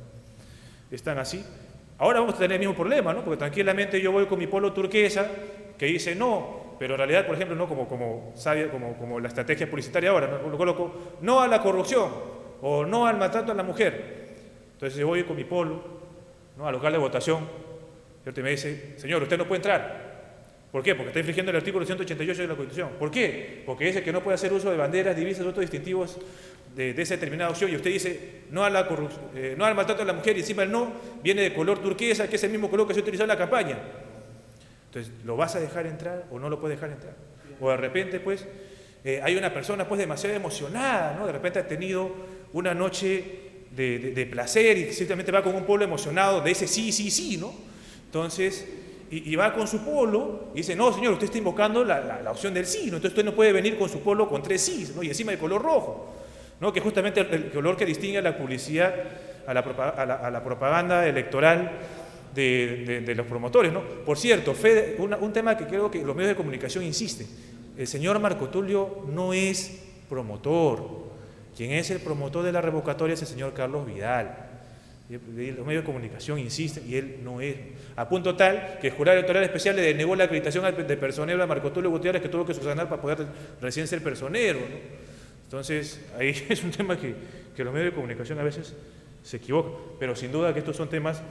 Están así. Ahora vamos a tener el mismo problema, ¿no? Porque tranquilamente yo voy con mi polo turquesa, que dice no, pero en realidad, por ejemplo, no como la estrategia publicitaria ahora, ¿no? Lo coloco no a la corrupción o no al maltrato a la mujer. Entonces yo voy con mi polo, ¿no?, al local de votación, y me dice, señor, usted no puede entrar. ¿Por qué? Porque está infringiendo el artículo 188 de la Constitución. ¿Por qué? Porque dice que no puede hacer uso de banderas, divisas u otros distintivos de esa determinada opción, y usted dice no a la corrupción, no al maltrato a la mujer, y encima el no viene de color turquesa, que es el mismo color que se utilizó en la campaña. Entonces, ¿lo vas a dejar entrar o no lo puedes dejar entrar? O de repente, pues, hay una persona pues demasiado emocionada, ¿no? De repente ha tenido una noche de placer y simplemente va con un pueblo emocionado de ese sí, sí, sí, ¿no? Entonces, y va con su polo y dice, no, señor, usted está invocando la opción del sí, ¿no? Entonces usted no puede venir con su polo con 3 sí, ¿no? Y encima el color rojo, ¿no? Que es justamente el color que distingue a la publicidad, a la propaganda electoral de los promotores, ¿no? Por cierto, un tema que creo que los medios de comunicación insisten, el señor Marco Tulio no es promotor, quien es el promotor de la revocatoria es el señor Carlos Vidal. Los medios de comunicación insisten y él no es. A punto tal que el jurado electoral especial le denegó la acreditación de personero a Marco Tulio Gutiérrez, que tuvo que subsanar para poder recién ser personero, ¿no? Entonces, ahí es un tema que los medios de comunicación a veces se equivocan, pero sin duda que estos son temas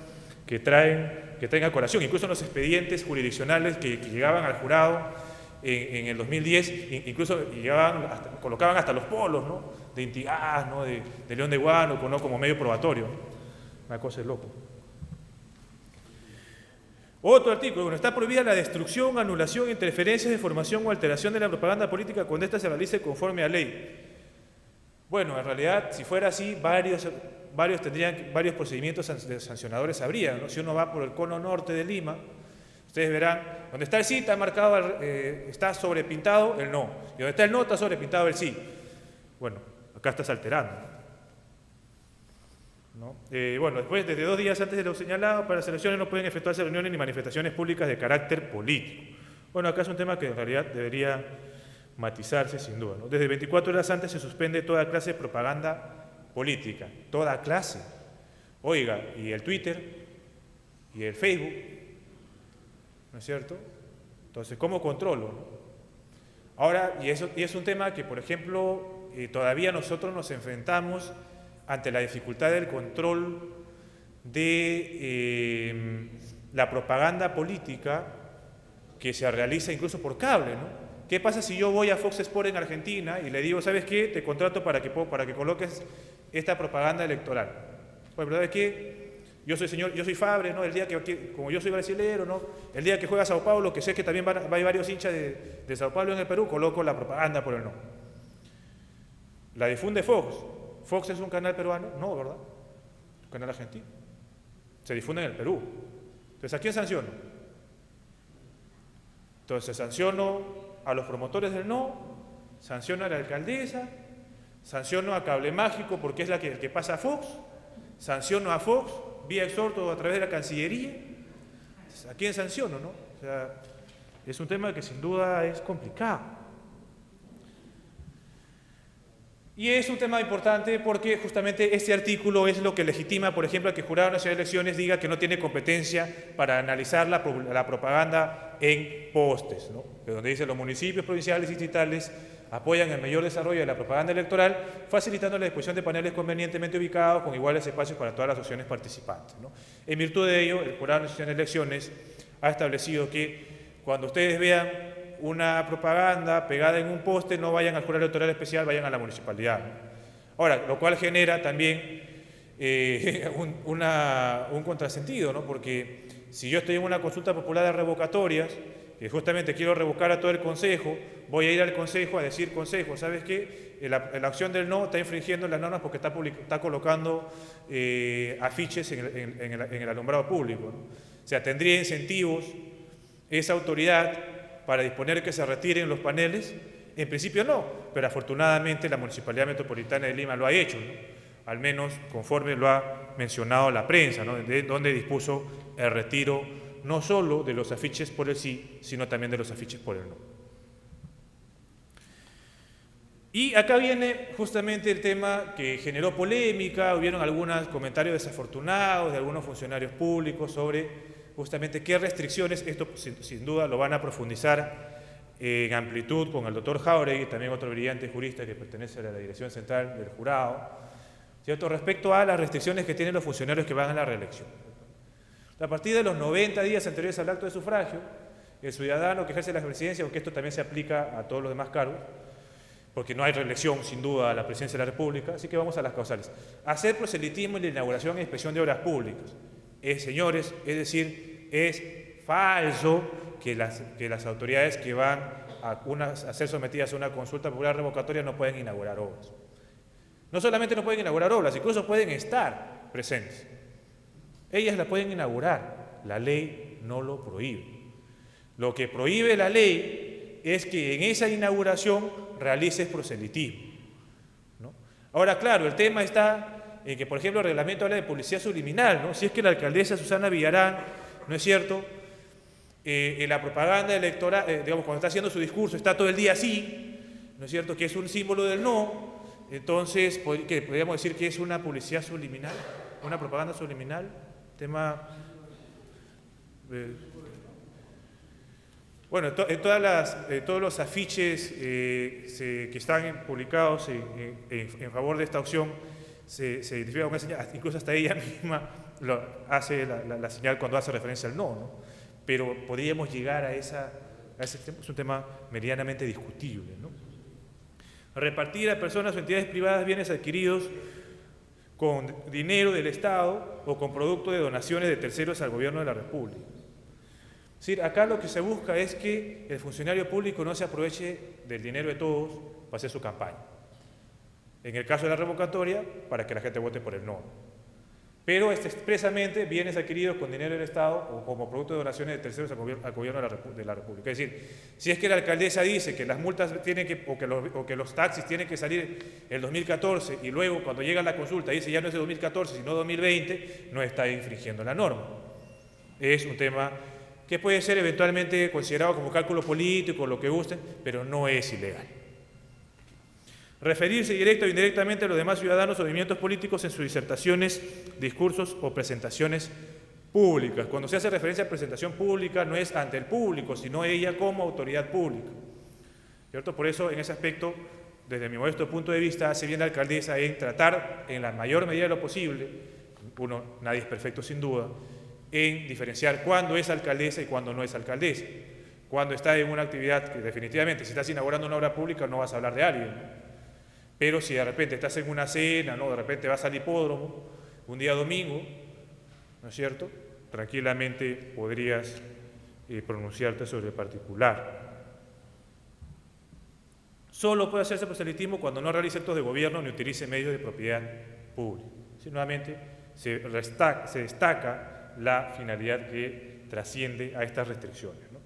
que traen a colación, incluso en los expedientes jurisdiccionales que llegaban al jurado en el 2010, incluso colocaban hasta los polos, ¿no? De Intigás, ¿no? de León de Huánuco, ¿no? Como medio probatorio, ¿no? Una cosa es loco. Otro artículo, bueno, está prohibida la destrucción, anulación, interferencias, deformación o alteración de la propaganda política cuando ésta se realice conforme a ley. Bueno, en realidad, si fuera así, varios procedimientos sancionadores habría, ¿no? Si uno va por el cono norte de Lima, ustedes verán, donde está el sí está marcado, está sobrepintado el no, y donde está el no está sobrepintado el sí. Bueno, acá estás alterando, ¿no? Bueno, después, desde 2 días antes de lo señalado, para las elecciones no pueden efectuarse reuniones ni manifestaciones públicas de carácter político. Bueno, acá es un tema que en realidad debería matizarse sin duda, ¿no? Desde 24 horas antes se suspende toda clase de propaganda política, toda clase. Oiga, y el Twitter, y el Facebook, ¿no es cierto? Entonces, ¿cómo controlo, no? Ahora, y es un tema que, por ejemplo, todavía nosotros nos enfrentamos ante la dificultad del control de la propaganda política que se realiza incluso por cable, ¿no? ¿Qué pasa si yo voy a Fox Sports en Argentina y le digo, ¿sabes qué? Te contrato para que coloques esta propaganda electoral. Bueno, ¿sabes qué? Yo soy Fabre, ¿no? El día como yo soy brasilero, ¿no? El día que juega Sao Paulo, que sé que también va a haber varios hinchas de Sao Paulo en el Perú, coloco la propaganda por el no. La difunde Fox. ¿Fox es un canal peruano? No, ¿verdad? Es un canal argentino. Se difunde en el Perú. Entonces, ¿a quién sanciono? Entonces, sanciono a los promotores del no, sanciono a la alcaldesa, sanciono a Cable Mágico porque es el que pasa a Fox, sanciono a Fox vía exhorto a través de la Cancillería. Entonces, ¿a quién sanciono, no? O sea, es un tema que sin duda es complicado. Y es un tema importante porque justamente este artículo es lo que legitima, por ejemplo, a que el Jurado Nacional de Elecciones diga que no tiene competencia para analizar la propaganda en postes, ¿no? Donde dice los municipios provinciales y distritales apoyan el mayor desarrollo de la propaganda electoral, facilitando la disposición de paneles convenientemente ubicados con iguales espacios para todas las opciones participantes, ¿no? En virtud de ello, el Jurado Nacional de Elecciones ha establecido que cuando ustedes vean una propaganda pegada en un poste, no vayan al jurado electoral especial, vayan a la municipalidad. Ahora, lo cual genera también un contrasentido, ¿no? Porque si yo estoy en una consulta popular de revocatorias, que justamente quiero revocar a todo el consejo, voy a ir al consejo a decir, consejo, ¿sabes qué? La opción del no está infringiendo las normas porque está colocando afiches en el alumbrado público, ¿no? O sea, tendría incentivos esa autoridad para disponer que se retiren los paneles. En principio no, pero afortunadamente la Municipalidad Metropolitana de Lima lo ha hecho, ¿no? Al menos conforme lo ha mencionado la prensa, ¿no? Donde dispuso el retiro no solo de los afiches por el sí, sino también de los afiches por el no. Y acá viene justamente el tema que generó polémica, hubieron algunos comentarios desafortunados de algunos funcionarios públicos sobre justamente qué restricciones, esto sin duda lo van a profundizar en amplitud con el doctor Jáuregui, también otro brillante jurista que pertenece a la Dirección Central del Jurado, ¿cierto? Respecto a las restricciones que tienen los funcionarios que van a la reelección. A partir de los 90 días anteriores al acto de sufragio, el ciudadano que ejerce la presidencia, aunque esto también se aplica a todos los demás cargos, porque no hay reelección sin duda a la presidencia de la República, así que vamos a las causales. Hacer proselitismo en la inauguración e inspección de obras públicas. Señores, es decir, es falso que las autoridades que van a ser sometidas a una consulta popular revocatoria no pueden inaugurar obras. No solamente no pueden inaugurar obras, incluso pueden estar presentes. Ellas la pueden inaugurar. La ley no lo prohíbe. Lo que prohíbe la ley es que en esa inauguración realices proselitismo, ¿no? Ahora, claro, el tema está en que, por ejemplo, el reglamento habla de publicidad subliminal, ¿no? Si es que la alcaldesa Susana Villarán, ¿no es cierto?, en la propaganda electoral, digamos, cuando está haciendo su discurso, está todo el día así, ¿no es cierto?, que es un símbolo del no. Entonces, ¿qué? ¿Podríamos decir que es una publicidad subliminal? ¿Una propaganda subliminal? Tema... bueno, en todos los afiches que están publicados en favor de esta opción se identifica con una señal, incluso hasta ella misma hace la señal cuando hace referencia al no, ¿no? Pero podríamos llegar a ese tema, es un tema medianamente discutible, ¿no? Repartir a personas o entidades privadas bienes adquiridos con dinero del Estado o con producto de donaciones de terceros al gobierno de la República. Es decir, acá lo que se busca es que el funcionario público no se aproveche del dinero de todos para hacer su campaña. En el caso de la revocatoria, para que la gente vote por el no. Pero expresamente bienes adquiridos con dinero del Estado o como producto de donaciones de terceros al gobierno de la República. Es decir, si es que la alcaldesa dice que las multas tienen o que los taxis tienen que salir el 2014 y luego cuando llega la consulta dice ya no es de 2014 sino 2020, no está infringiendo la norma. Es un tema que puede ser eventualmente considerado como cálculo político, lo que gusten, pero no es ilegal. Referirse directa o indirectamente a los demás ciudadanos o movimientos políticos en sus disertaciones, discursos o presentaciones públicas. Cuando se hace referencia a presentación pública no es ante el público, sino ella como autoridad pública, ¿cierto? Por eso, en ese aspecto, desde mi modesto punto de vista, hace bien la alcaldesa en tratar, en la mayor medida de lo posible, nadie es perfecto sin duda, en diferenciar cuándo es alcaldesa y cuándo no es alcaldesa. Cuando está en una actividad que definitivamente, si estás inaugurando una obra pública, no vas a hablar de alguien, ¿no? Pero si de repente estás en una cena, ¿no?, de repente vas al hipódromo, un día domingo, ¿no es cierto?, tranquilamente podrías pronunciarte sobre el particular. Solo puede hacerse proselitismo cuando no realice actos de gobierno ni utilice medios de propiedad pública. Si nuevamente se destaca la finalidad que trasciende a estas restricciones, ¿no?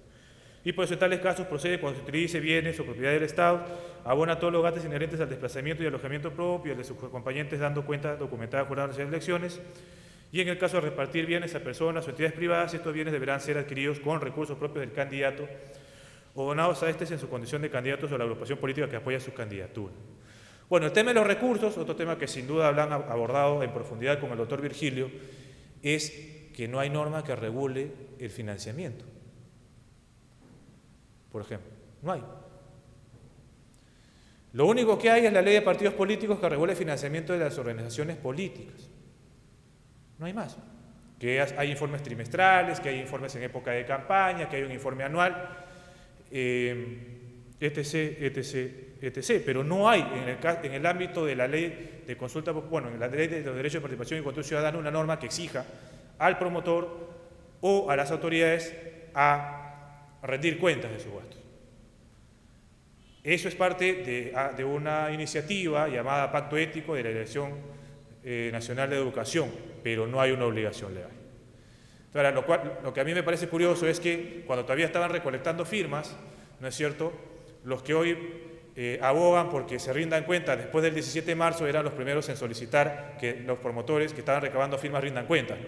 Y por eso en tales casos procede cuando se utilice bienes o propiedad del Estado, abona todos los gastos inherentes al desplazamiento y alojamiento propio y al de sus acompañantes dando cuenta documentada jurada de las elecciones, y en el caso de repartir bienes a personas o entidades privadas, estos bienes deberán ser adquiridos con recursos propios del candidato o donados a estos en su condición de candidatos o la agrupación política que apoya su candidatura. Bueno, el tema de los recursos, otro tema que sin duda han abordado en profundidad con el doctor Virgilio, es que no hay norma que regule el financiamiento. Por ejemplo, no hay. Lo único que hay es la ley de partidos políticos que regula el financiamiento de las organizaciones políticas. No hay más. Que hay informes trimestrales, que hay informes en época de campaña, que hay un informe anual, etc. Pero no hay en el ámbito de la ley de consulta, bueno, en la ley de los derechos de participación y control ciudadano, una norma que exija al promotor o a las autoridades a rendir cuentas de sus gastos. Eso es parte de una iniciativa llamada Pacto Ético de la Dirección Nacional de Educación, pero no hay una obligación legal. Ahora, lo que a mí me parece curioso es que cuando todavía estaban recolectando firmas, ¿no es cierto?, los que hoy abogan porque se rindan cuentas después del 17 de marzo eran los primeros en solicitar que los promotores que estaban recabando firmas rindan cuentas, ¿no?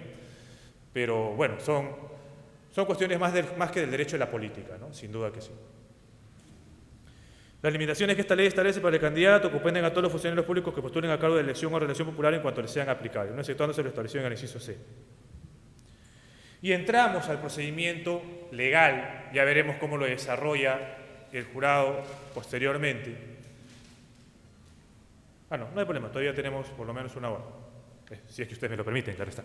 Pero bueno, son cuestiones más que del derecho de la política, ¿no? Sin duda que sí. Las limitaciones que esta ley establece para el candidato comprenden a todos los funcionarios públicos que postulen a cargo de elección o reelección popular en cuanto les sean aplicables, no exceptuándose lo establecido en el inciso C. Y entramos al procedimiento legal, ya veremos cómo lo desarrolla el jurado posteriormente. No hay problema, todavía tenemos por lo menos una hora, si es que ustedes me lo permiten, claro está.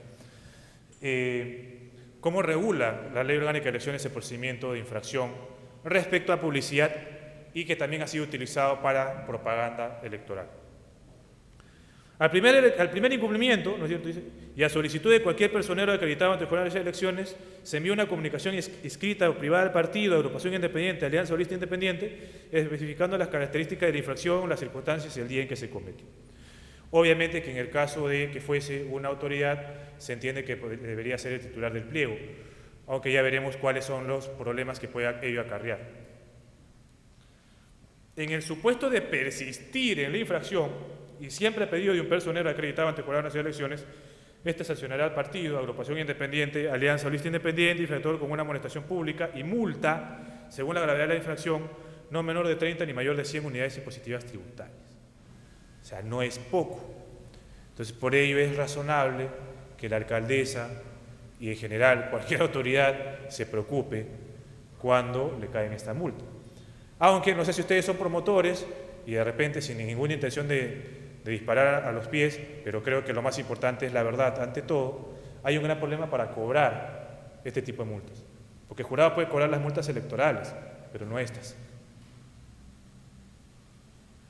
¿Cómo regula la Ley Orgánica de Elecciones el procedimiento de infracción respecto a publicidad y que también ha sido utilizado para propaganda electoral? Al primer incumplimiento, ¿no es cierto?, dice, y a solicitud de cualquier personero acreditado ante el Jurado de Elecciones, se envía una comunicación escrita o privada al partido, agrupación independiente, alianza o lista independiente, especificando las características de la infracción, las circunstancias y el día en que se cometió. Obviamente que en el caso de que fuese una autoridad, se entiende que debería ser el titular del pliego. aunque ya veremos cuáles son los problemas que pueda ello acarrear. En el supuesto de persistir en la infracción, y siempre a pedido de un personero acreditado ante el Jurado Nacional de Elecciones, este sancionará al partido, agrupación independiente, alianza o lista independiente, infractor con una amonestación pública y multa, según la gravedad de la infracción, no menor de 30 ni mayor de 100 unidades impositivas tributarias. O sea, no es poco. Entonces, por ello es razonable que la alcaldesa y en general cualquier autoridad se preocupe cuando le caen esta multa. Aunque no sé si ustedes son promotores y de repente sin ninguna intención de disparar a los pies, pero creo que lo más importante es la verdad. Ante todo, hay un gran problema para cobrar este tipo de multas, porque el jurado puede cobrar las multas electorales, pero no estas.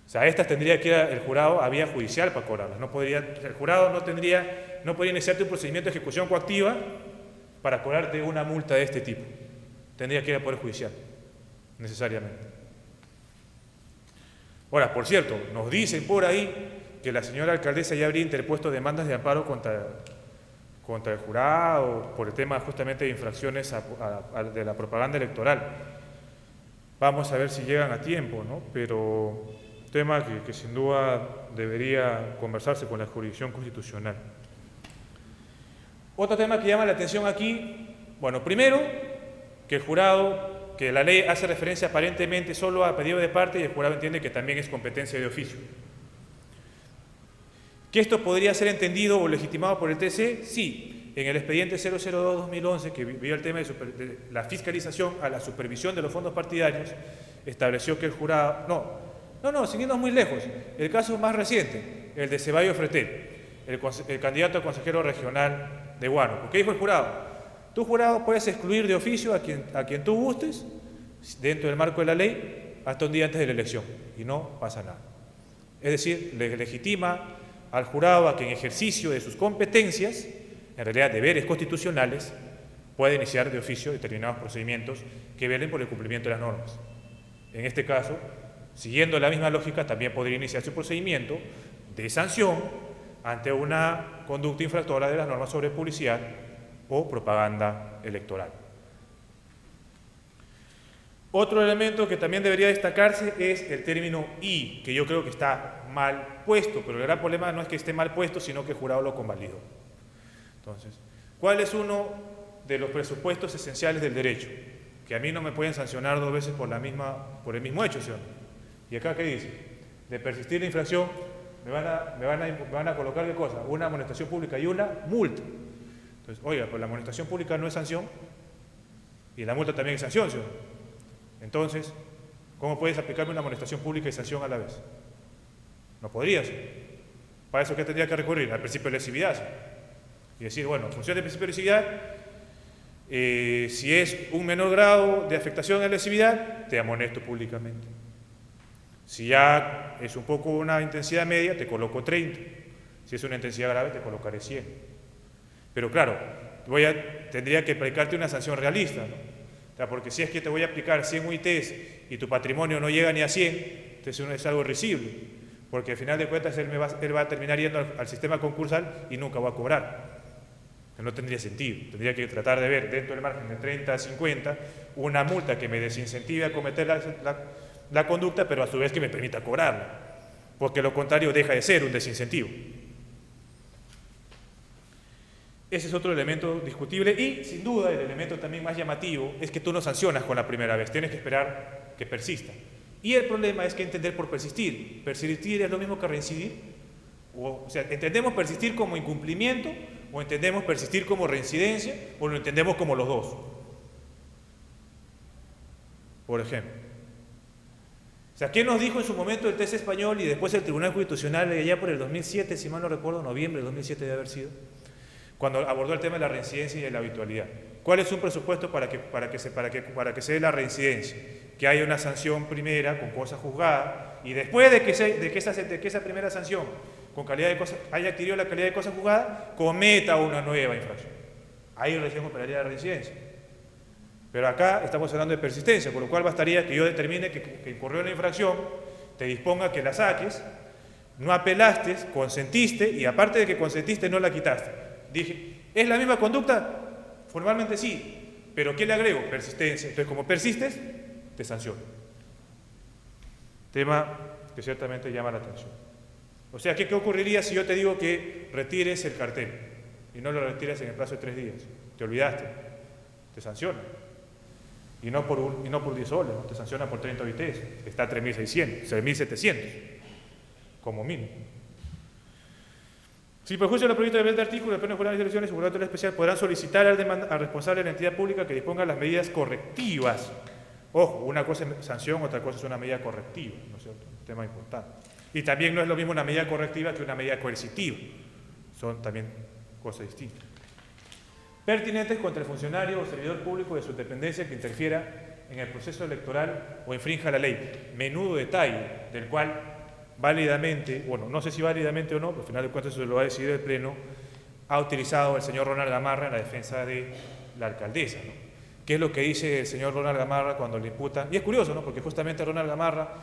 O sea, estas tendría que ir el jurado a vía judicial para cobrarlas. El jurado no podría iniciarte un procedimiento de ejecución coactiva para cobrarte una multa de este tipo. Tendría que ir al Poder Judicial, necesariamente. Ahora, por cierto, nos dicen por ahí que la señora alcaldesa ya habría interpuesto demandas de amparo contra el jurado por el tema justamente de infracciones de la propaganda electoral. Vamos a ver si llegan a tiempo, ¿no? Pero tema que sin duda debería conversarse con la jurisdicción constitucional. Otro tema que llama la atención aquí, bueno, primero, que el jurado, que la ley hace referencia aparentemente solo a pedido de parte y el jurado entiende que también es competencia de oficio. ¿Que esto podría ser entendido o legitimado por el TC? Sí. En el expediente 002-2011, que vio el tema de la fiscalización a la supervisión de los fondos partidarios, estableció que el jurado... sin irnos muy lejos. El caso más reciente, el de Ceballos Fretel, el candidato a consejero regional de Huánuco. ¿Qué dijo el jurado? Tu jurado puedes excluir de oficio a quien tú gustes, dentro del marco de la ley, hasta un día antes de la elección, y no pasa nada. Es decir, le legitima al jurado a que en ejercicio de sus competencias, en realidad deberes constitucionales, puede iniciar de oficio determinados procedimientos que velen por el cumplimiento de las normas. En este caso, siguiendo la misma lógica, también podría iniciarse un procedimiento de sanción ante una conducta infractora de las normas sobre publicidad o propaganda electoral. Otro elemento que también debería destacarse es el término "y", que yo creo que está mal puesto, pero el gran problema no es que esté mal puesto, sino que el jurado lo convalidó. Entonces, ¿cuál es uno de los presupuestos esenciales del derecho? Que a mí no me pueden sancionar dos veces por el mismo hecho, ¿sí o no? ¿Y acá qué dice? De persistir la infracción, me van a colocar ¿qué cosa? Una amonestación pública y una multa. Entonces, oiga, pues la amonestación pública no es sanción y la multa también es sanción, ¿sí o no? Entonces, ¿cómo puedes aplicarme una amonestación pública y sanción a la vez? No podrías. ¿Para eso qué tendría que recurrir? Al principio de lesividad. ¿Sí? Y decir, bueno, en función del principio de lesividad, si es un menor grado de afectación a la lesividad, te amonesto públicamente. Si ya es un poco una intensidad media, te coloco 30. Si es una intensidad grave, te colocaré 100. Pero claro, tendría que aplicarte una sanción realista, ¿no? O sea, porque si es que te voy a aplicar 100 UITs y tu patrimonio no llega ni a 100, entonces es algo risible, porque al final de cuentas él va a terminar yendo al sistema concursal y nunca va a cobrar. No tendría sentido. Tendría que tratar de ver dentro del margen de 30 a 50 una multa que me desincentive a cometer la conducta, pero a su vez que me permita cobrarla, porque lo contrario deja de ser un desincentivo. Ese es otro elemento discutible y, sin duda, el elemento también más llamativo es que tú no sancionas con la primera vez, tienes que esperar que persista. Y el problema es que entender por persistir. ¿Persistir es lo mismo que reincidir? O sea, ¿entendemos persistir como incumplimiento o entendemos persistir como reincidencia o lo entendemos como los dos? Por ejemplo. O sea, ¿qué nos dijo en su momento el TC español y después el Tribunal Constitucional allá por el 2007, si mal no recuerdo, noviembre del 2007 debe haber sido, cuando abordó el tema de la reincidencia y de la habitualidad? ¿Cuál es un presupuesto para que se dé la reincidencia? Que haya una sanción primera con cosa juzgada y después de que esa primera sanción con calidad de cosa, haya adquirido la calidad de cosa juzgada, cometa una nueva infracción. Ahí recién operaría la reincidencia. Pero acá estamos hablando de persistencia, por lo cual bastaría que yo determine que incurrió en la infracción, te disponga que la saques, no apelaste, consentiste y aparte de que consentiste no la quitaste. Dije, ¿es la misma conducta? Formalmente sí, Pero ¿qué le agrego? Persistencia. Entonces, como persistes, te sanciono. Tema que ciertamente llama la atención. O sea, ¿qué ocurriría si yo te digo que retires el cartel y no lo retiras en el plazo de 3 días? Te olvidaste, te sanciona. Y no por 10 soles, ¿no? Te sanciona por 30 OITs. Está a 3.600, 3.700, como mínimo. Si perjuicio de lo previsto en el artículo, el Pleno Jurado de Elecciones y el Jurado Especial podrán solicitar al responsable de la entidad pública que disponga las medidas correctivas. Ojo, una cosa es sanción, otra cosa es una medida correctiva, ¿no es cierto? Un tema importante. Y también no es lo mismo una medida correctiva que una medida coercitiva. Son también cosas distintas. Pertinentes contra el funcionario o servidor público de su dependencia que interfiera en el proceso electoral o infrinja la ley. Menudo detalle, del cual válidamente, bueno, no sé si válidamente o no, pero al final de cuentas eso lo va a decidir el Pleno, ha utilizado el señor Ronald Gamarra en la defensa de la alcaldesa, ¿no? ¿Qué es lo que dice el señor Ronald Gamarra cuando le imputan? Y es curioso, ¿no? Porque justamente Ronald Gamarra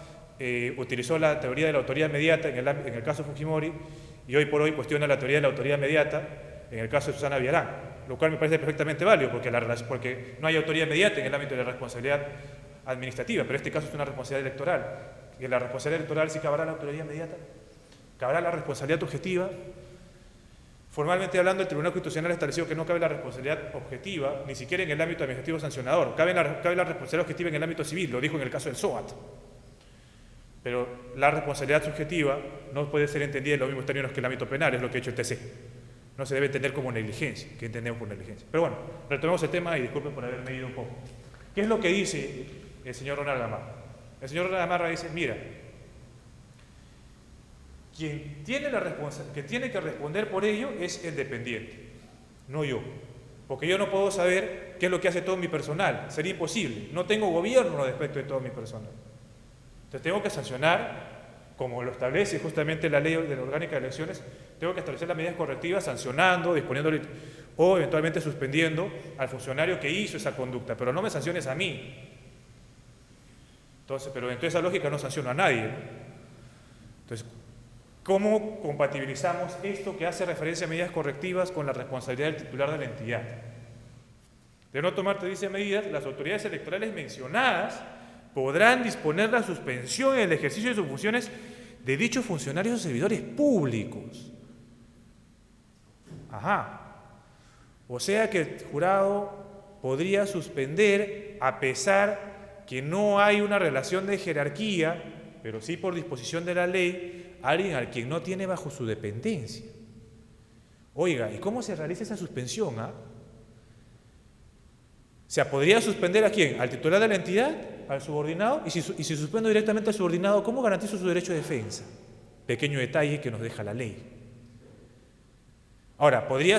utilizó la teoría de la autoría inmediata en el caso Fujimori y hoy por hoy cuestiona la teoría de la autoría inmediata en el caso de Susana Villarán, lo cual me parece perfectamente válido porque no hay autoría inmediata en el ámbito de la responsabilidad administrativa, pero este caso es una responsabilidad electoral. Y en la responsabilidad electoral sí cabrá la autoría inmediata, cabrá la responsabilidad objetiva. Formalmente hablando, el Tribunal Constitucional ha establecido que no cabe la responsabilidad objetiva, ni siquiera en el ámbito administrativo sancionador. Cabe la responsabilidad objetiva en el ámbito civil, lo dijo en el caso del SOAT. Pero la responsabilidad subjetiva no puede ser entendida en los mismos términos que el ámbito penal, es lo que ha hecho el TC. No se debe entender como negligencia, ¿qué entendemos por negligencia? Pero bueno, retomemos el tema y disculpen por haberme ido un poco. ¿Qué es lo que dice el señor Ronald Gamarra? El señor Ronald Gamarra dice, mira, quien tiene que responder por ello es el dependiente, no yo. Porque yo no puedo saber qué es lo que hace todo mi personal, sería imposible. No tengo gobierno respecto de todo mi personal. Entonces tengo que sancionar, como lo establece justamente la ley de la orgánica de elecciones, tengo que establecer las medidas correctivas sancionando, disponiendo o eventualmente suspendiendo al funcionario que hizo esa conducta, pero no me sanciones a mí. Entonces, pero dentro de esa lógica no sanciono a nadie, ¿no? Entonces, ¿cómo compatibilizamos esto que hace referencia a medidas correctivas con la responsabilidad del titular de la entidad? De no tomar, te dice, medidas, las autoridades electorales mencionadas podrán disponer la suspensión en el ejercicio de sus funciones de dichos funcionarios o servidores públicos. Ajá. O sea que el jurado podría suspender a pesar que no hay una relación de jerarquía, pero sí por disposición de la ley, a alguien al quien no tiene bajo su dependencia. Oiga, ¿y cómo se realiza esa suspensión? O sea, ¿podría suspender a quién? ¿Al titular de la entidad? ¿Al subordinado? Y si suspendo directamente al subordinado, ¿cómo garantizo su derecho de defensa? Pequeño detalle que nos deja la ley. Ahora, ¿podría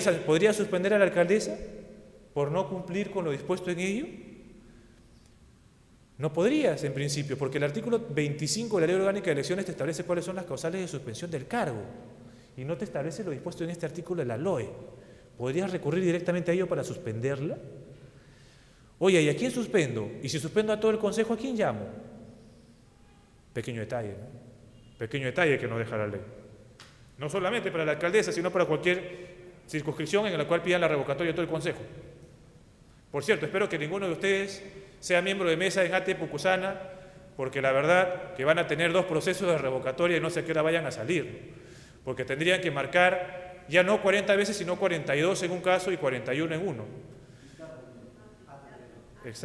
suspender a la alcaldesa por no cumplir con lo dispuesto en ello? No podrías, en principio, porque el artículo 25 de la Ley Orgánica de Elecciones te establece cuáles son las causales de suspensión del cargo y no te establece lo dispuesto en este artículo de la LOE. ¿Podrías recurrir directamente a ello para suspenderla? Oye, ¿y a quién suspendo? Y si suspendo a todo el Consejo, ¿a quién llamo? Pequeño detalle, ¿no? Pequeño detalle que nos deja la ley. No solamente para la alcaldesa, sino para cualquier circunscripción en la cual pidan la revocatoria de todo el Consejo. Por cierto, espero que ninguno de ustedes sea miembro de mesa en AT Pucusana, porque la verdad que van a tener 2 procesos de revocatoria y no sé a qué hora vayan a salir, porque tendrían que marcar ya no 40 veces, sino 42 en un caso y 41 en uno.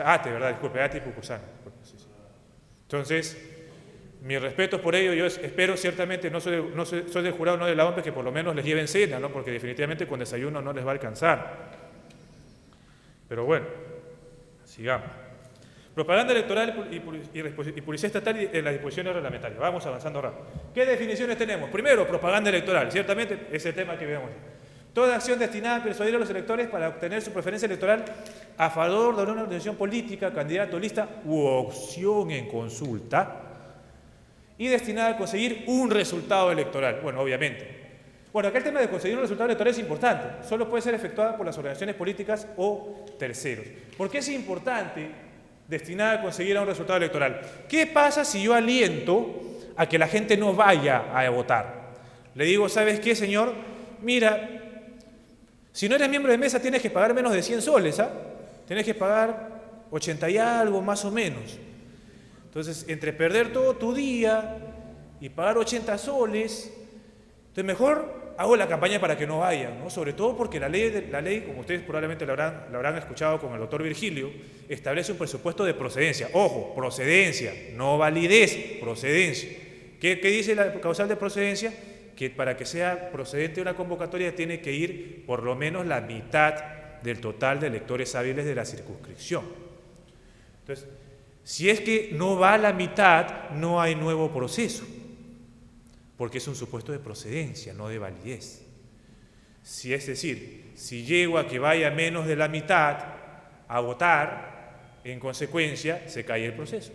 AT, ¿verdad? Disculpe, AT Pucusana. Entonces, mis respetos por ello, yo espero ciertamente, soy del jurado, no de la OMP, que por lo menos les lleven cena, ¿no? Porque definitivamente con desayuno no les va a alcanzar. Pero bueno, sigamos. Propaganda electoral y publicidad estatal en las disposiciones reglamentarias. Vamos avanzando rápido. ¿Qué definiciones tenemos? Primero, propaganda electoral. Ciertamente, ese es el tema que vemos. Toda acción destinada a persuadir a los electores para obtener su preferencia electoral a favor de una organización política, candidato, lista u opción en consulta y destinada a conseguir un resultado electoral. Bueno, obviamente. Bueno, acá el tema de conseguir un resultado electoral es importante. Solo puede ser efectuada por las organizaciones políticas o terceros. ¿Por qué es importante destinada a conseguir un resultado electoral? ¿Qué pasa si yo aliento a que la gente no vaya a votar? Le digo, ¿sabes qué, señor? Mira, si no eres miembro de mesa tienes que pagar menos de 100 soles, ¿ah? tenés que pagar 80 y algo, más o menos. Entonces, entre perder todo tu día y pagar 80 soles, entonces mejor hago la campaña para que no vayan, ¿no? Sobre todo porque la ley, como ustedes probablemente lo habrán escuchado con el doctor Virgilio, establece un presupuesto de procedencia. Ojo, procedencia, no validez, procedencia. ¿Qué dice la causal de procedencia? Que para que sea procedente una convocatoria tiene que ir por lo menos la mitad del total de electores hábiles de la circunscripción. Entonces, si es que no va a la mitad, no hay nuevo proceso, porque es un supuesto de procedencia, no de validez. Es decir, si llego a que vaya menos de la mitad a votar, en consecuencia, se cae el proceso.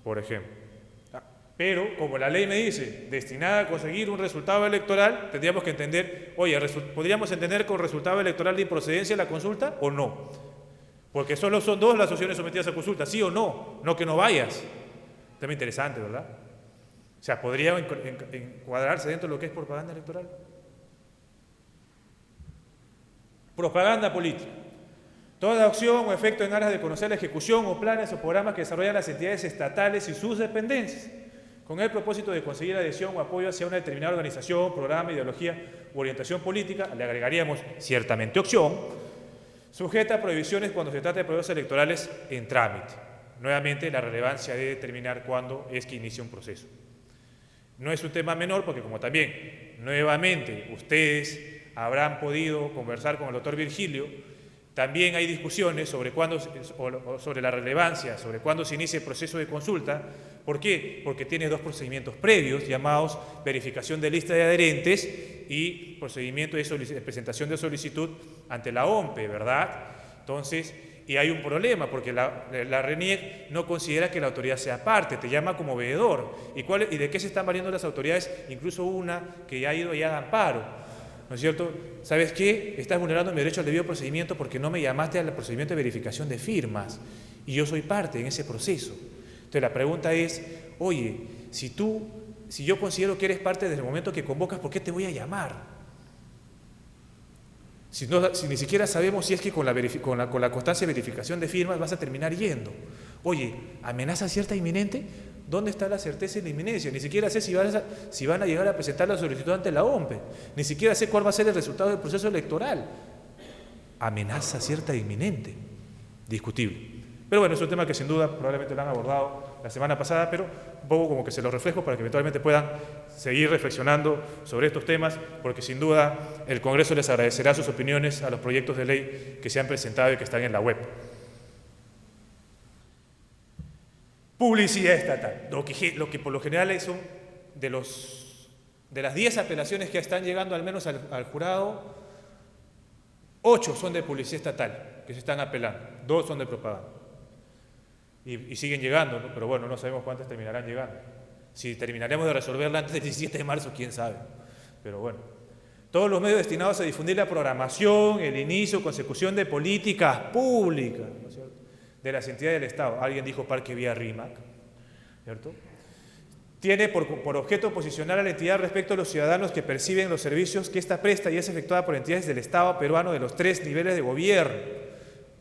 Por ejemplo. Pero, como la ley me dice, destinada a conseguir un resultado electoral, tendríamos que entender, oye, ¿podríamos entender con resultado electoral de improcedencia la consulta o no? Porque solo son dos las opciones sometidas a consulta, sí o no, no que no vayas. Tema interesante, ¿verdad? O sea, ¿podría encuadrarse dentro de lo que es propaganda electoral? Propaganda política. Toda acción o efecto en aras de conocer la ejecución o planes o programas que desarrollan las entidades estatales y sus dependencias, con el propósito de conseguir adhesión o apoyo hacia una determinada organización, programa, ideología u orientación política, le agregaríamos ciertamente opción, sujeta a prohibiciones cuando se trata de procesos electorales en trámite. Nuevamente, la relevancia de determinar cuándo es que inicia un proceso. No es un tema menor porque, como también, nuevamente, ustedes habrán podido conversar con el doctor Virgilio, también hay discusiones sobre cuándo, sobre la relevancia, sobre cuándo se inicia el proceso de consulta. ¿Por qué? Porque tiene dos procedimientos previos llamados verificación de lista de adherentes y procedimiento de presentación de solicitud ante la OMPE, ¿verdad? Entonces, y hay un problema porque la RENIEC no considera que la autoridad sea parte, te llama como veedor. ¿Y de qué se están valiendo las autoridades? Incluso una que ya ha ido ya de amparo. ¿No es cierto? ¿Sabes qué? Estás vulnerando mi derecho al debido procedimiento porque no me llamaste al procedimiento de verificación de firmas y yo soy parte en ese proceso. Entonces la pregunta es, oye, si yo considero que eres parte desde el momento que convocas, ¿por qué te voy a llamar? Si ni siquiera sabemos si es que con la constancia de verificación de firmas vas a terminar yendo. Oye, ¿amenaza cierta inminente? ¿Dónde está la certeza y la inminencia? Ni siquiera sé si van a llegar a presentar la solicitud ante la OMPE. Ni siquiera sé cuál va a ser el resultado del proceso electoral. Amenaza cierta e inminente. Discutible. Pero bueno, es un tema que sin duda probablemente lo han abordado la semana pasada, pero un poco como que se lo reflejo para que eventualmente puedan seguir reflexionando sobre estos temas, porque sin duda el Congreso les agradecerá sus opiniones a los proyectos de ley que se han presentado y que están en la web. Publicidad estatal, lo que por lo general son de las 10 apelaciones que están llegando al menos al jurado, 8 son de publicidad estatal, que se están apelando, 2 son de propaganda. Y siguen llegando, ¿no? Pero bueno, no sabemos cuántas terminarán llegando. Si terminaremos de resolverla antes del 17 de marzo, quién sabe. Pero bueno, todos los medios destinados a difundir la programación, el inicio, consecución de políticas públicas, ¿no es cierto?, de las entidades del Estado. Alguien dijo Parque Vía Rímac, ¿cierto? Tiene por objeto posicionar a la entidad respecto a los ciudadanos que perciben los servicios que ésta presta y es efectuada por entidades del Estado peruano de los 3 niveles de gobierno,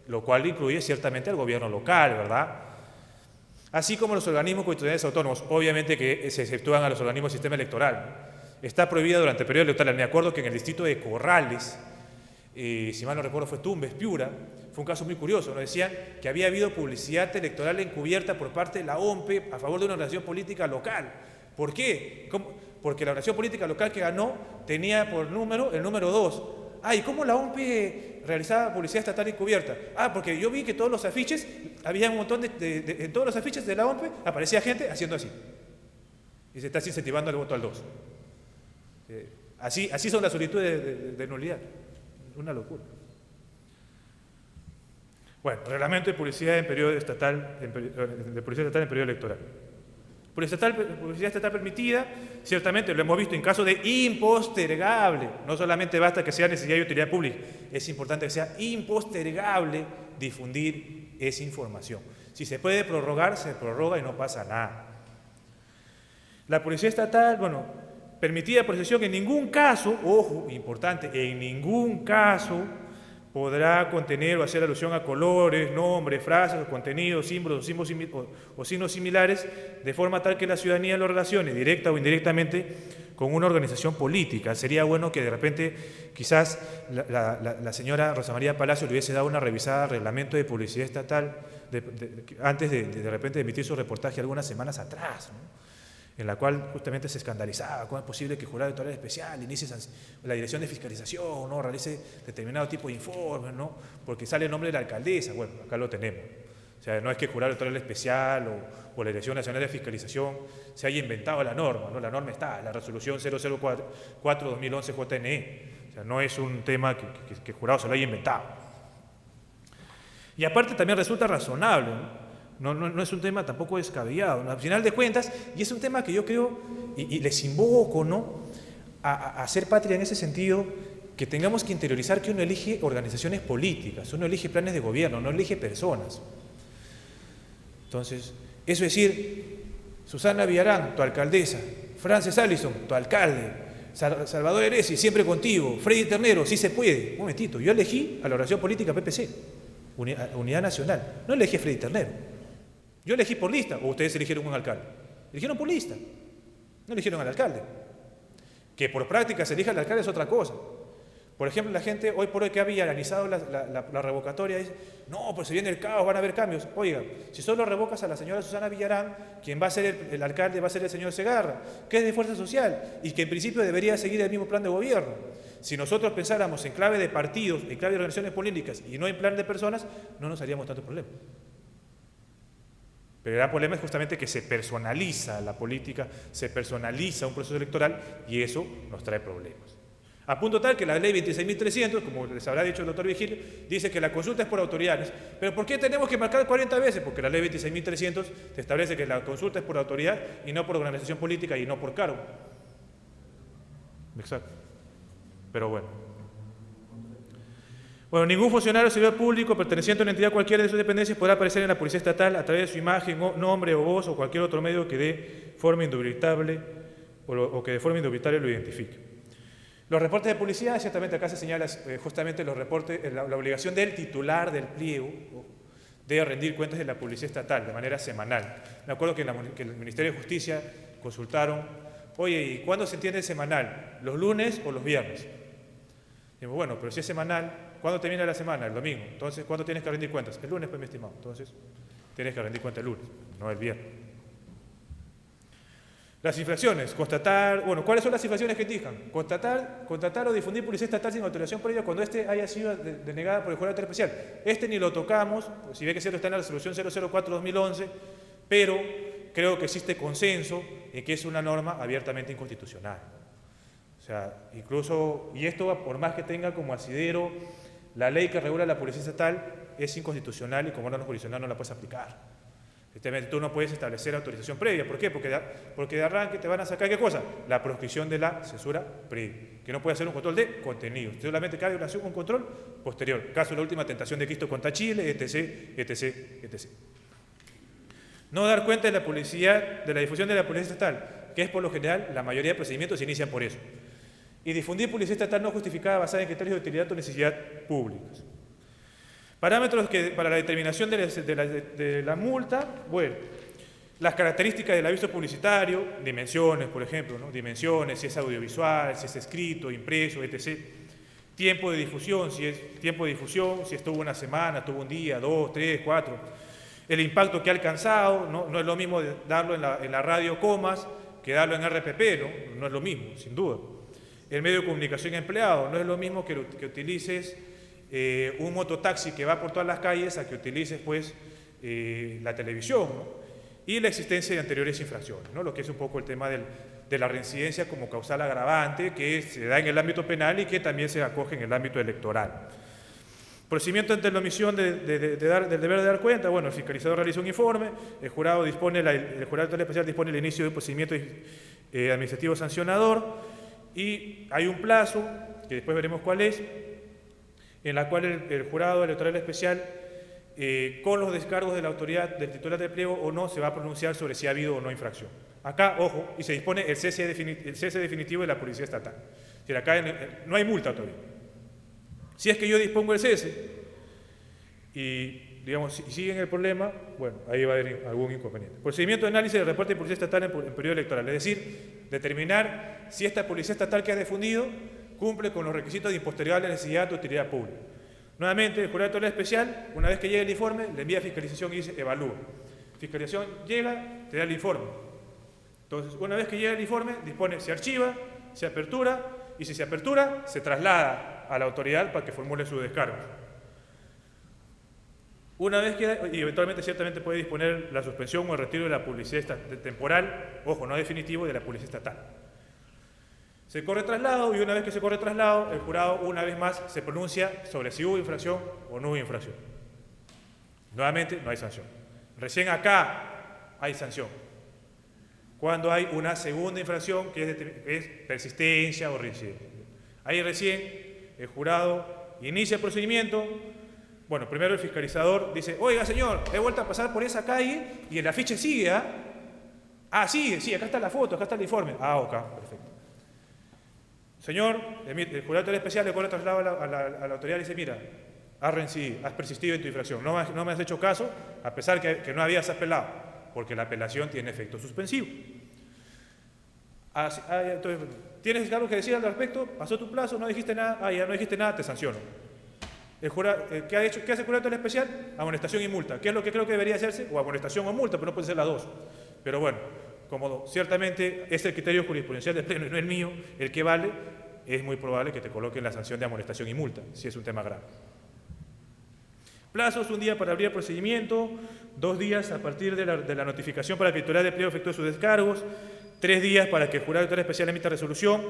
lo cual incluye ciertamente al gobierno local, ¿verdad? Así como los organismos constitucionales autónomos, obviamente que se exceptúan a los organismos del sistema electoral. Está prohibida durante el periodo electoral. Me acuerdo que en el distrito de Corrales, si mal no recuerdo fue Tumbes, Piura, fue un caso muy curioso. Nos decían que había habido publicidad electoral encubierta por parte de la OMPE a favor de una organización política local. ¿Por qué? Porque la organización política local que ganó tenía por número el número 2. ¿Y cómo la OMPE realizaba publicidad estatal encubierta? Porque yo vi que todos los afiches, había un montón en todos los afiches de la OMPE aparecía gente haciendo así. Y se está incentivando el voto al 2. Así son las solicitudes de nulidad. Una locura. Bueno, reglamento de publicidad en periodo estatal, de publicidad estatal en periodo electoral. Publicidad estatal permitida, ciertamente lo hemos visto en caso de impostergable. No solamente basta que sea necesidad y utilidad pública, es importante que sea impostergable difundir esa información. Si se puede prorrogar, se prorroga y no pasa nada. La publicidad estatal, permitida por excepción en ningún caso, ojo, importante, en ningún caso podrá contener o hacer alusión a colores, nombres, frases, o contenidos, símbolos o signos similares, de forma tal que la ciudadanía lo relacione, directa o indirectamente, con una organización política. Sería bueno que de repente, quizás, la señora Rosa María Palacio le hubiese dado una revisada al reglamento de publicidad estatal antes de repente de emitir su reportaje algunas semanas atrás, ¿no? En la cual justamente se escandalizaba cómo es posible que el jurado electoral especial inicie la dirección de fiscalización, ¿no? Realice determinado tipo de informes, ¿no? Porque sale el nombre de la alcaldesa. Bueno, acá lo tenemos. O sea, no es que el jurado electoral especial o la Dirección Nacional de Fiscalización se haya inventado la norma, ¿no? La norma está, la resolución 004-2011 JNE. O sea, no es un tema que el jurado se lo haya inventado. Y aparte también resulta razonable, ¿no? No es un tema tampoco descabellado, ¿no? Al final de cuentas, y es un tema que yo creo, y les invoco, ¿no?, a hacer patria en ese sentido, que tengamos que interiorizar que uno elige organizaciones políticas, uno elige planes de gobierno, no elige personas. Entonces, eso es decir, Susana Villarán, tu alcaldesa, Frances Allison, tu alcalde, Salvador Heresi, siempre contigo, Freddy Ternero, sí se puede. Un momentito, yo elegí a la organización política PPC, Unidad Nacional, no elegí a Freddy Ternero. Yo elegí por lista, o ustedes eligieron un alcalde. Eligieron por lista, no eligieron al alcalde. Que por práctica se elija al alcalde es otra cosa. Por ejemplo, la gente hoy por hoy que ha villanizado la revocatoria dice, no, pues se viene el caos, van a haber cambios. Oiga, si solo revocas a la señora Susana Villarán, quien va a ser el alcalde va a ser el señor Segarra, que es de Fuerza Social y que en principio debería seguir el mismo plan de gobierno. Si nosotros pensáramos en clave de partidos, en clave de organizaciones políticas y no en plan de personas, no nos haríamos tanto problema. Pero el gran problema es justamente que se personaliza la política, se personaliza un proceso electoral y eso nos trae problemas. A punto tal que la ley 26.300, como les habrá dicho el doctor Vigil, dice que la consulta es por autoridades. ¿Pero por qué tenemos que marcar 40 veces? Porque la ley 26.300 te establece que la consulta es por autoridad y no por organización política y no por cargo. Exacto. Pero bueno. Bueno, ningún funcionario o servidor público perteneciente a una entidad cualquiera de sus dependencias podrá aparecer en la Policía Estatal a través de su imagen, nombre o voz o cualquier otro medio que de forma indubitable o que de forma indubitable lo identifique. Los reportes de publicidad, ciertamente acá se señala justamente los reportes, la obligación del titular del pliego de rendir cuentas de la Policía Estatal de manera semanal. Me acuerdo que el Ministerio de Justicia consultaron, oye, ¿y cuándo se entiende semanal? ¿Los lunes o los viernes? Digo, bueno, pero si es semanal, ¿cuándo termina la semana? El domingo. Entonces, ¿cuándo tienes que rendir cuentas? El lunes, pues, mi estimado. Entonces, tienes que rendir cuentas el lunes, no el viernes. Las infracciones, constatar, bueno, ¿cuáles son las infracciones que indican? Constatar o difundir publicidad estatal sin autorización previa cuando éste haya sido denegada por el jurado especial. Este ni lo tocamos, si ve que cierto está en la resolución 004-2011, pero creo que existe consenso en que es una norma abiertamente inconstitucional. O sea, incluso, y esto por más que tenga como asidero la ley que regula la policía estatal, es inconstitucional y como norma jurisdiccional no la puedes aplicar. Tú no puedes establecer autorización previa. ¿Por qué? Porque de arranque te van a sacar ¿qué cosa? La proscripción de la censura previa, que no puede hacer un control de contenido. Solamente cabe un control posterior. Caso de la última tentación de Cristo contra Chile, etc., etc., etc. No dar cuenta de la publicidad, de la difusión de la publicidad estatal, que es por lo general, la mayoría de procedimientos se inician por eso. Y difundir publicidad estatal no justificada basada en criterios de utilidad o necesidad públicos. Parámetros para la determinación de la multa, bueno, las características del aviso publicitario, dimensiones, por ejemplo, ¿no? Dimensiones, si es audiovisual, si es escrito, impreso, etc. Tiempo de difusión, si estuvo una semana, estuvo un día, 2, 3, 4. El impacto que ha alcanzado, no es lo mismo darlo en la radio comas que darlo en RPP, no es lo mismo, sin duda. El medio de comunicación empleado, no es lo mismo que utilices un mototaxi que va por todas las calles a que utilices pues la televisión, ¿no? Y la existencia de anteriores infracciones, ¿no? Lo que es un poco el tema de la reincidencia como causal agravante que se da en el ámbito penal y que también se acoge en el ámbito electoral. Procedimiento ante la omisión del deber de dar cuenta, bueno, el fiscalizador realiza un informe, el jurado electoral especial dispone el inicio de un procedimiento administrativo sancionador y hay un plazo, que después veremos cuál es, en la cual el jurado electoral especial, con los descargos de la autoridad del titular del pliego o no, se va a pronunciar sobre si ha habido o no infracción. Acá, ojo, y se dispone el cese definitivo de la Policía Estatal. Es decir, acá no hay multa todavía. Si es que yo dispongo el cese y, digamos, si siguen el problema, bueno, ahí va a haber algún inconveniente. Procedimiento de análisis del reporte de policía estatal en periodo electoral, es decir, determinar si esta policía estatal que ha difundido cumple con los requisitos de impostergable necesidad de utilidad pública. Nuevamente, el jurado electoral especial, una vez que llegue el informe, le envía a fiscalización y dice, evalúa. Fiscalización llega, te da el informe. Entonces, una vez que llega el informe, dispone, se archiva, se apertura, y si se apertura, se traslada a la autoridad para que formule su descargo. Una vez que, y eventualmente ciertamente puede disponer la suspensión o el retiro de la publicidad temporal, ojo, no definitivo, de la publicidad estatal. Se corre traslado y una vez que se corre traslado, el jurado una vez más se pronuncia sobre si hubo infracción o no hubo infracción. Nuevamente, no hay sanción. Recién acá hay sanción. Cuando hay una segunda infracción que es persistencia o reincidencia. Ahí recién el jurado inicia el procedimiento. Bueno, primero el fiscalizador dice, oiga señor, he vuelto a pasar por esa calle y el afiche sigue, ¿ah? Ah, sí, acá está la foto, acá está el informe. Ah, ok, perfecto. Señor, el jurado especial le corre traslado a la autoridad y dice, mira, has reincidido, has persistido en tu infracción, no me has hecho caso, a pesar que no habías apelado, porque la apelación tiene efecto suspensivo. Entonces, ¿tienes algo que decir al respecto? ¿Pasó tu plazo? ¿No dijiste nada? Ya no dijiste nada, te sanciono. ¿Qué hace el jurado especial? Amonestación y multa. ¿Qué es lo que creo que debería hacerse? O amonestación o multa, pero no pueden ser las dos. Pero bueno, como ciertamente es el criterio jurisprudencial del Pleno y no el mío, el que vale, es muy probable que te coloquen la sanción de amonestación y multa, si es un tema grave. Plazos: 1 día para abrir el procedimiento, 2 días a partir de la notificación para que el titular de empleo efectúe sus descargos, 3 días para que el jurado electoral especial emita resolución,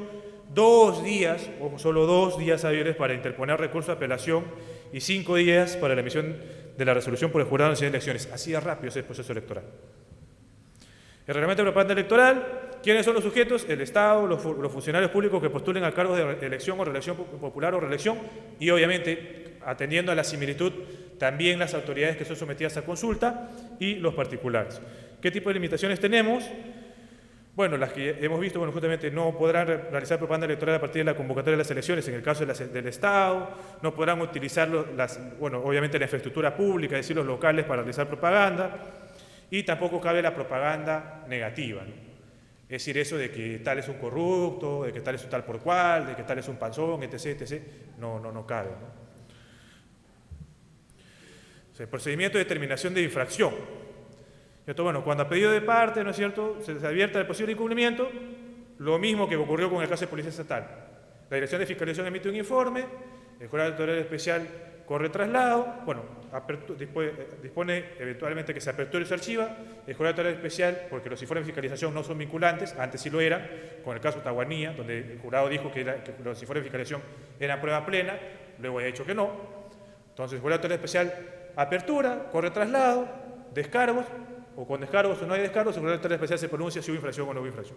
2 días, o solo 2 días hábiles para interponer recurso de apelación y 5 días para la emisión de la resolución por el Jurado Nacional de Elecciones. Así de rápido es el proceso electoral. El reglamento de propaganda electoral. ¿Quiénes son los sujetos? El Estado, los funcionarios públicos que postulen a cargos de elección o reelección popular o reelección, y obviamente, atendiendo a la similitud, también las autoridades que son sometidas a consulta y los particulares. ¿Qué tipo de limitaciones tenemos? Bueno, las que hemos visto, justamente no podrán realizar propaganda electoral a partir de la convocatoria de las elecciones en el caso del Estado, no podrán utilizar, obviamente la infraestructura pública, es decir, los locales para realizar propaganda, y tampoco cabe la propaganda negativa, ¿no? Es decir, eso de que tal es un corrupto, de que tal es un tal por cual, de que tal es un panzón, etc., etc., no cabe, ¿no? O sea, el procedimiento de determinación de infracción. Bueno, cuando a pedido de parte, ¿no es cierto?, se advierta del posible incumplimiento, lo mismo que ocurrió con el caso de Policía Estatal. La Dirección de Fiscalización emite un informe, el Jurado Electoral Especial corre traslado, dispone eventualmente que se aperture y se archiva, el Jurado Electoral Especial, porque los informes de fiscalización no son vinculantes, antes sí lo eran, con el caso Tahuanía, donde el jurado dijo que los informes de fiscalización eran prueba plena, luego ha dicho que no. Entonces el Jurado Electoral Especial apertura, corre traslado, descargos, o con descargos o no hay descargos, el Jurado Electoral Especial se pronuncia si hubo infracción o no hubo infracción.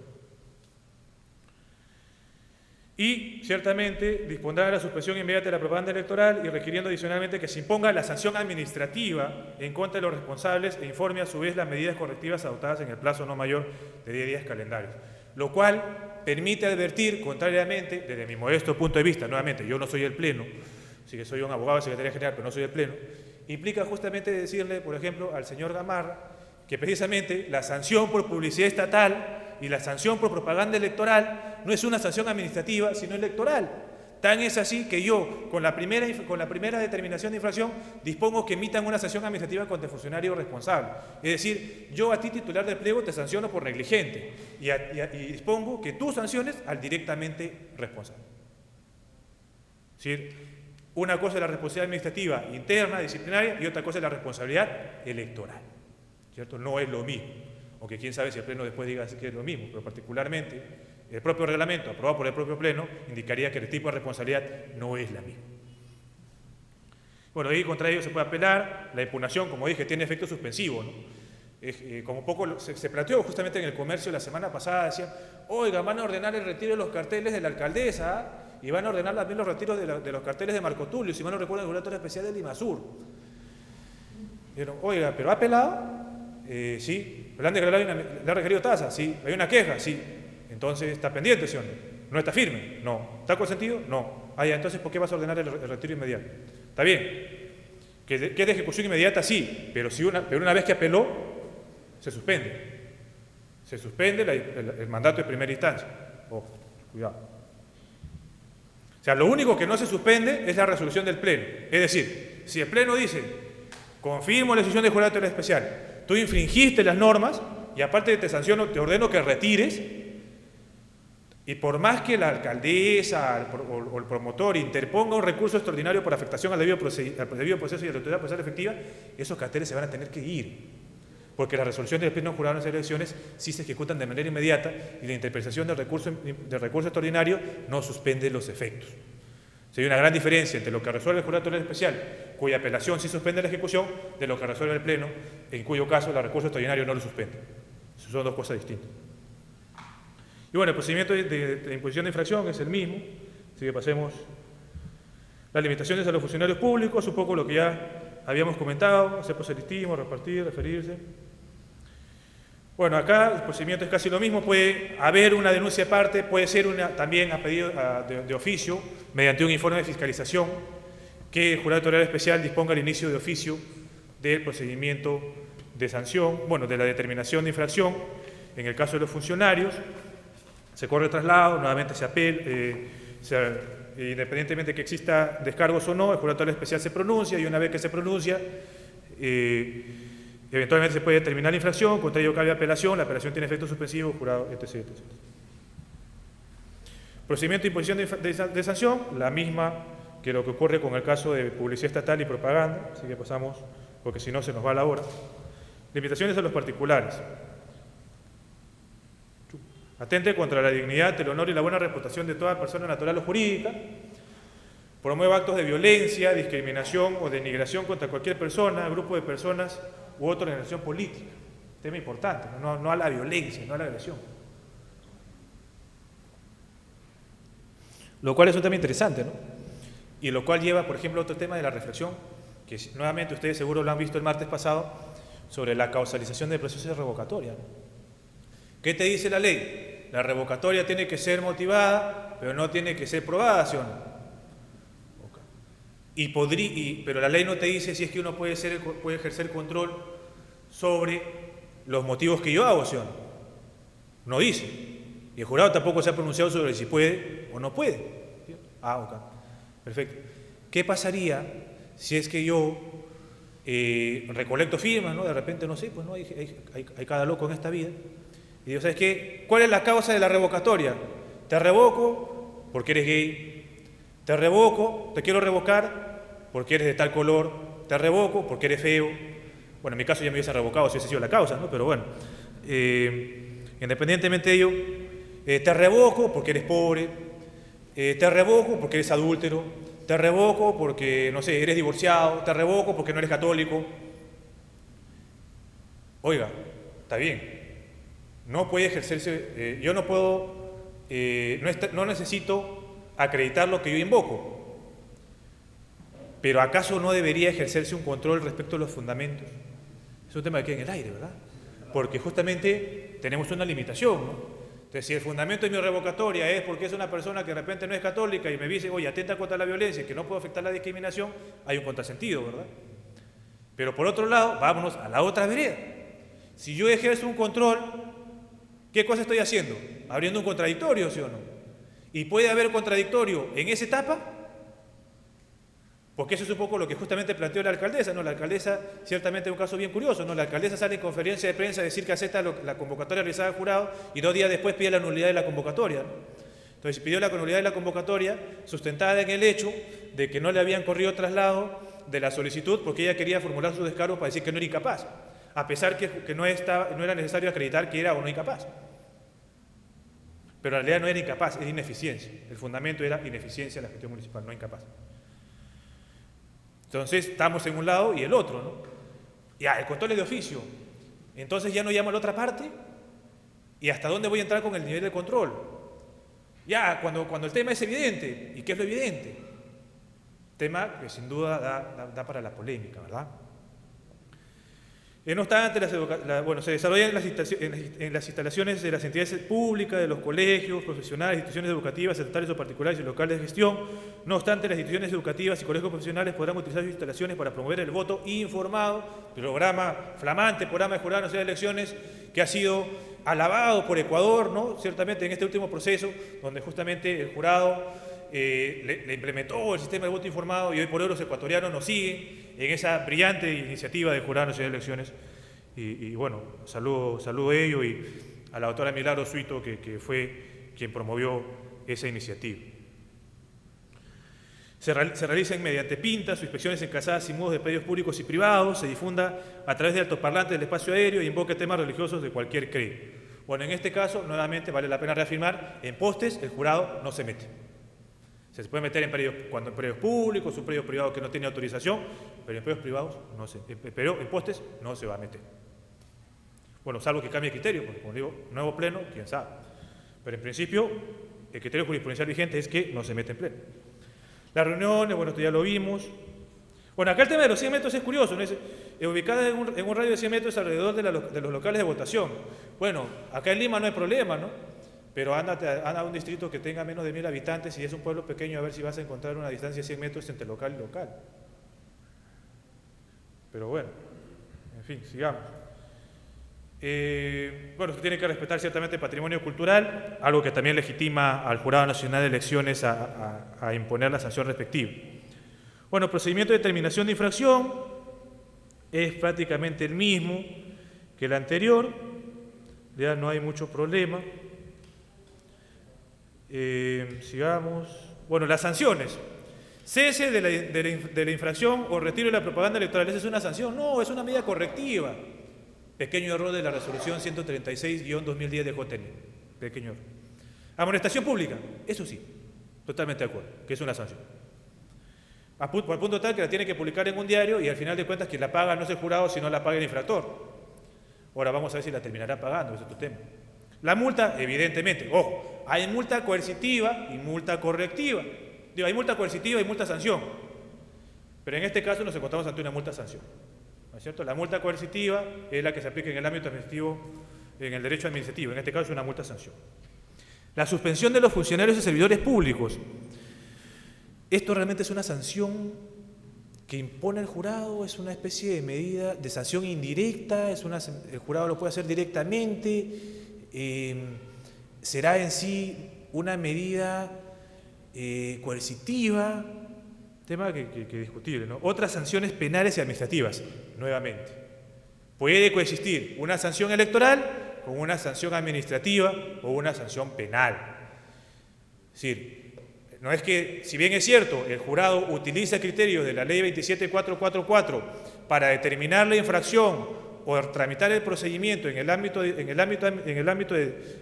Y, ciertamente, dispondrá la suspensión inmediata de la propaganda electoral y requiriendo adicionalmente que se imponga la sanción administrativa en contra de los responsables e informe a su vez las medidas correctivas adoptadas en el plazo no mayor de 10 días calendarios. Lo cual permite advertir, contrariamente, desde mi modesto punto de vista, nuevamente, yo no soy el Pleno, sí que soy un abogado de Secretaría General, pero no soy el Pleno, implica justamente decirle, por ejemplo, al señor Gamarra, que precisamente la sanción por publicidad estatal y la sanción por propaganda electoral no es una sanción administrativa, sino electoral. Tan es así que yo, con la primera determinación de infracción, dispongo que emitan una sanción administrativa contra el funcionario responsable. Es decir, yo a ti, titular de empleo, te sanciono por negligente y dispongo que tú sanciones al directamente responsable. Es decir, una cosa es la responsabilidad administrativa interna, disciplinaria, y otra cosa es la responsabilidad electoral. ¿Cierto? No es lo mismo, aunque quién sabe si el Pleno después diga que es lo mismo, pero particularmente el propio reglamento aprobado por el propio Pleno indicaría que el tipo de responsabilidad no es la misma. Bueno, ahí contra ello se puede apelar, la impugnación, como dije, tiene efecto suspensivo, ¿no? Como poco se planteó justamente en el comercio la semana pasada, decían, oiga, van a ordenar el retiro de los carteles de la alcaldesa, y van a ordenar también los retiros de los carteles de Marco Tulio, si mal no recuerdo, el regulatorio especial de Limasur. Dijeron, oiga, ¿pero ha apelado? Sí. ¿Le han requerido tasa? Sí. ¿Hay una queja? Sí. Entonces, ¿está pendiente, sí o no? ¿No está firme? No. ¿Está consentido? No. Ah, ya, entonces, ¿por qué vas a ordenar el retiro inmediato? Está bien. Que es de ejecución inmediata, sí, pero una vez que apeló, se suspende. Se suspende el mandato de primera instancia. Ojo, cuidado. O sea, lo único que no se suspende es la resolución del Pleno. Es decir, si el Pleno dice, confirmo la decisión del jurado electoral especial, tú infringiste las normas y aparte te sanciono, te ordeno que retires, y por más que la alcaldesa o el promotor interponga un recurso extraordinario por afectación al debido proceso y a la autoridad procesal efectiva, esos carteles se van a tener que ir. Porque las resoluciones del Pleno Jurado de las Elecciones sí se ejecutan de manera inmediata y la interpretación del recurso extraordinario no suspende los efectos. Hay una gran diferencia entre lo que resuelve el Jurado Electoral Especial, cuya apelación sí suspende la ejecución, de lo que resuelve el Pleno, en cuyo caso el recurso extraordinario no lo suspende. Esas son dos cosas distintas. Y bueno, el procedimiento de imposición de infracción es el mismo, así que pasemos. Las limitaciones a los funcionarios públicos, un poco lo que ya habíamos comentado, hacer proselitismo, repartir, referirse. Bueno, acá el procedimiento es casi lo mismo, puede haber una denuncia de parte, puede ser también a pedido de oficio, mediante un informe de fiscalización, que el Jurado Electoral Especial disponga el inicio de oficio del procedimiento de sanción, bueno, de la determinación de infracción. En el caso de los funcionarios, se corre el traslado, nuevamente se apela, independientemente de que exista descargos o no, el Jurado Electoral Especial se pronuncia y una vez que se pronuncia, eventualmente se puede determinar la infracción, contra ello cabe apelación, la apelación tiene efecto suspensivo, jurado, etc. Procedimiento de imposición de sanción, la misma que lo que ocurre con el caso de publicidad estatal y propaganda, así que pasamos, porque si no se nos va la hora. Limitaciones a los particulares. Atente contra la dignidad, el honor y la buena reputación de toda persona natural o jurídica. Promueve actos de violencia, discriminación o denigración contra cualquier persona, grupo de personas u otra organización política. Tema importante, no a la violencia, no a la agresión. Lo cual es un tema interesante, ¿no? Y lo cual lleva, por ejemplo, a otro tema de la reflexión, que nuevamente ustedes seguro lo han visto el martes pasado, sobre la causalización del proceso de revocatoria, ¿no? ¿Qué te dice la ley? La revocatoria tiene que ser motivada, pero no tiene que ser probada, ¿sí o no? Pero la ley no te dice si es que uno puede ejercer control sobre los motivos que yo hago, ¿sí o no? No dice. Y el jurado tampoco se ha pronunciado sobre si puede o no puede. ¿Sí? Ok. Perfecto. ¿Qué pasaría si es que yo recolecto firmas, ¿no? De repente, no sé, pues no hay cada loco en esta vida. Y digo, ¿sabes qué? ¿Cuál es la causa de la revocatoria? Te revoco porque eres gay. Te revoco, te quiero revocar porque eres de tal color. Te revoco porque eres feo. Bueno, en mi caso ya me hubiese revocado si hubiese sido la causa, ¿no? Pero bueno, independientemente de ello, te revoco porque eres pobre. Te revoco porque eres adúltero. Te revoco porque, no sé, eres divorciado. Te revoco porque no eres católico. Oiga, está bien. No puede ejercerse, yo no puedo, no necesito acreditar lo que yo invoco, pero ¿acaso no debería ejercerse un control respecto a los fundamentos? Es un tema que queda en el aire, ¿verdad? Porque justamente tenemos una limitación, ¿no? Entonces, si el fundamento de mi revocatoria es porque es una persona que de repente no es católica y me dice, oye, atenta contra la violencia, que no puedo afectar la discriminación, hay un contrasentido, ¿verdad? Pero por otro lado, vámonos a la otra vereda. Si yo ejerzo un control, ¿qué cosa estoy haciendo? Abriendo un contradictorio, ¿sí o no? ¿Y puede haber contradictorio en esa etapa? Porque eso es un poco lo que justamente planteó la alcaldesa, ¿no? La alcaldesa, ciertamente es un caso bien curioso, ¿no? La alcaldesa sale en conferencia de prensa a decir que acepta la convocatoria realizada al jurado y 2 días después pide la nulidad de la convocatoria, ¿no? Entonces pidió la nulidad de la convocatoria sustentada en el hecho de que no le habían corrido traslado de la solicitud porque ella quería formular su descargo para decir que no era incapaz, a pesar que no era necesario acreditar que era o no incapaz. Pero en realidad no era incapaz, es ineficiencia. El fundamento era ineficiencia de la gestión municipal, no incapaz. Entonces, estamos en un lado y el otro, ¿no? Ya, el control es de oficio. Entonces ya no llamo a la otra parte. ¿Y hasta dónde voy a entrar con el nivel de control? Ya, cuando el tema es evidente. ¿Y qué es lo evidente? Tema que sin duda da para la polémica, ¿verdad? No obstante, se desarrollan en las instalaciones de las entidades públicas, de los colegios, profesionales, instituciones educativas, estatales o particulares y locales de gestión. No obstante, las instituciones educativas y colegios profesionales podrán utilizar sus instalaciones para promover el voto informado, flamante programa de Jurado Nacional de Elecciones, que ha sido alabado por Ecuador, ¿no? Ciertamente en este último proceso, donde justamente el jurado le implementó el sistema de voto informado y hoy por hoy los ecuatorianos nos siguen en esa brillante iniciativa del Jurado Nacional de Elecciones. Y bueno, saludo a ello y a la doctora Milagro Suito, que fue quien promovió esa iniciativa. Se realicen mediante pintas o inspecciones en calzadas y muros de predios públicos y privados, se difunda a través de altoparlantes del espacio aéreo y invoque temas religiosos de cualquier credo. Bueno, en este caso, nuevamente vale la pena reafirmar, en postes el jurado no se mete. Se puede meter en predios públicos, un predio privado que no tiene autorización, pero en predios privados pero en postes no se va a meter. Bueno, salvo que cambie el criterio, porque como digo, nuevo pleno, quién sabe. Pero en principio, el criterio jurisprudencial vigente es que no se mete en pleno. Las reuniones, bueno, esto ya lo vimos. Bueno, acá el tema de los 100 metros es curioso, ¿no? Ubicada en un radio de 100 metros alrededor de los locales de votación. Bueno, acá en Lima no hay problema, ¿no? Pero anda a un distrito que tenga menos de 1000 habitantes y es un pueblo pequeño, a ver si vas a encontrar una distancia de 100 metros entre local y local. Pero bueno, en fin, sigamos. Bueno, se tiene que respetar ciertamente el patrimonio cultural, algo que también legitima al Jurado Nacional de Elecciones a imponer la sanción respectiva. Bueno, el procedimiento de determinación de infracción es prácticamente el mismo que el anterior, ya no hay mucho problema. Sigamos. Bueno, las sanciones. Cese de la infracción o retiro de la propaganda electoral. ¿Esa es una sanción? No, es una medida correctiva. Pequeño error de la resolución 136-2010 de JN. Pequeño error. Amonestación pública. Eso sí, totalmente de acuerdo, que es una sanción. Por el punto tal que la tiene que publicar en un diario y al final de cuentas quien la paga no es el jurado, sino la paga el infractor. Ahora vamos a ver si la terminará pagando, ese es otro tema. La multa, evidentemente, ojo, hay multa coercitiva y multa correctiva. Digo, hay multa coercitiva y multa sanción. Pero en este caso nos encontramos ante una multa sanción. ¿No es cierto? La multa coercitiva es la que se aplica en el ámbito administrativo, en el derecho administrativo. En este caso es una multa sanción. La suspensión de los funcionarios y servidores públicos. Esto realmente es una sanción que impone el jurado, es una especie de medida de sanción indirecta, el jurado lo puede hacer directamente. Será en sí una medida coercitiva, tema que discutible, ¿no? Otras sanciones penales y administrativas, nuevamente. Puede coexistir una sanción electoral con una sanción administrativa o una sanción penal. Es decir, no es que, si bien es cierto, el jurado utiliza criterios de la ley 27444 para determinar la infracción o tramitar el procedimiento en el ámbito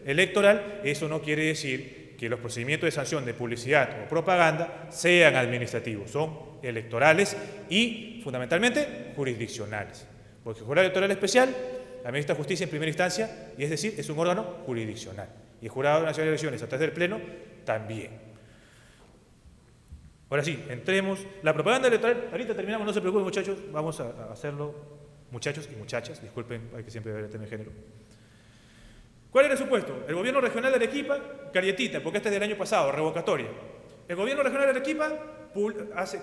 electoral, eso no quiere decir que los procedimientos de sanción de publicidad o propaganda sean administrativos, son electorales y, fundamentalmente, jurisdiccionales. Porque el jurado electoral especial administra justicia en primera instancia, y es decir, es un órgano jurisdiccional. Y el Jurado Nacional de Elecciones, a través del Pleno, también. Ahora sí, entremos. La propaganda electoral, ahorita terminamos, no se preocupen muchachos, vamos a hacerlo, muchachos y muchachas, disculpen, hay que siempre ver el tema de género. ¿Cuál era el supuesto? El gobierno regional de Arequipa, carietita, porque este es del año pasado, revocatoria. El gobierno regional de Arequipa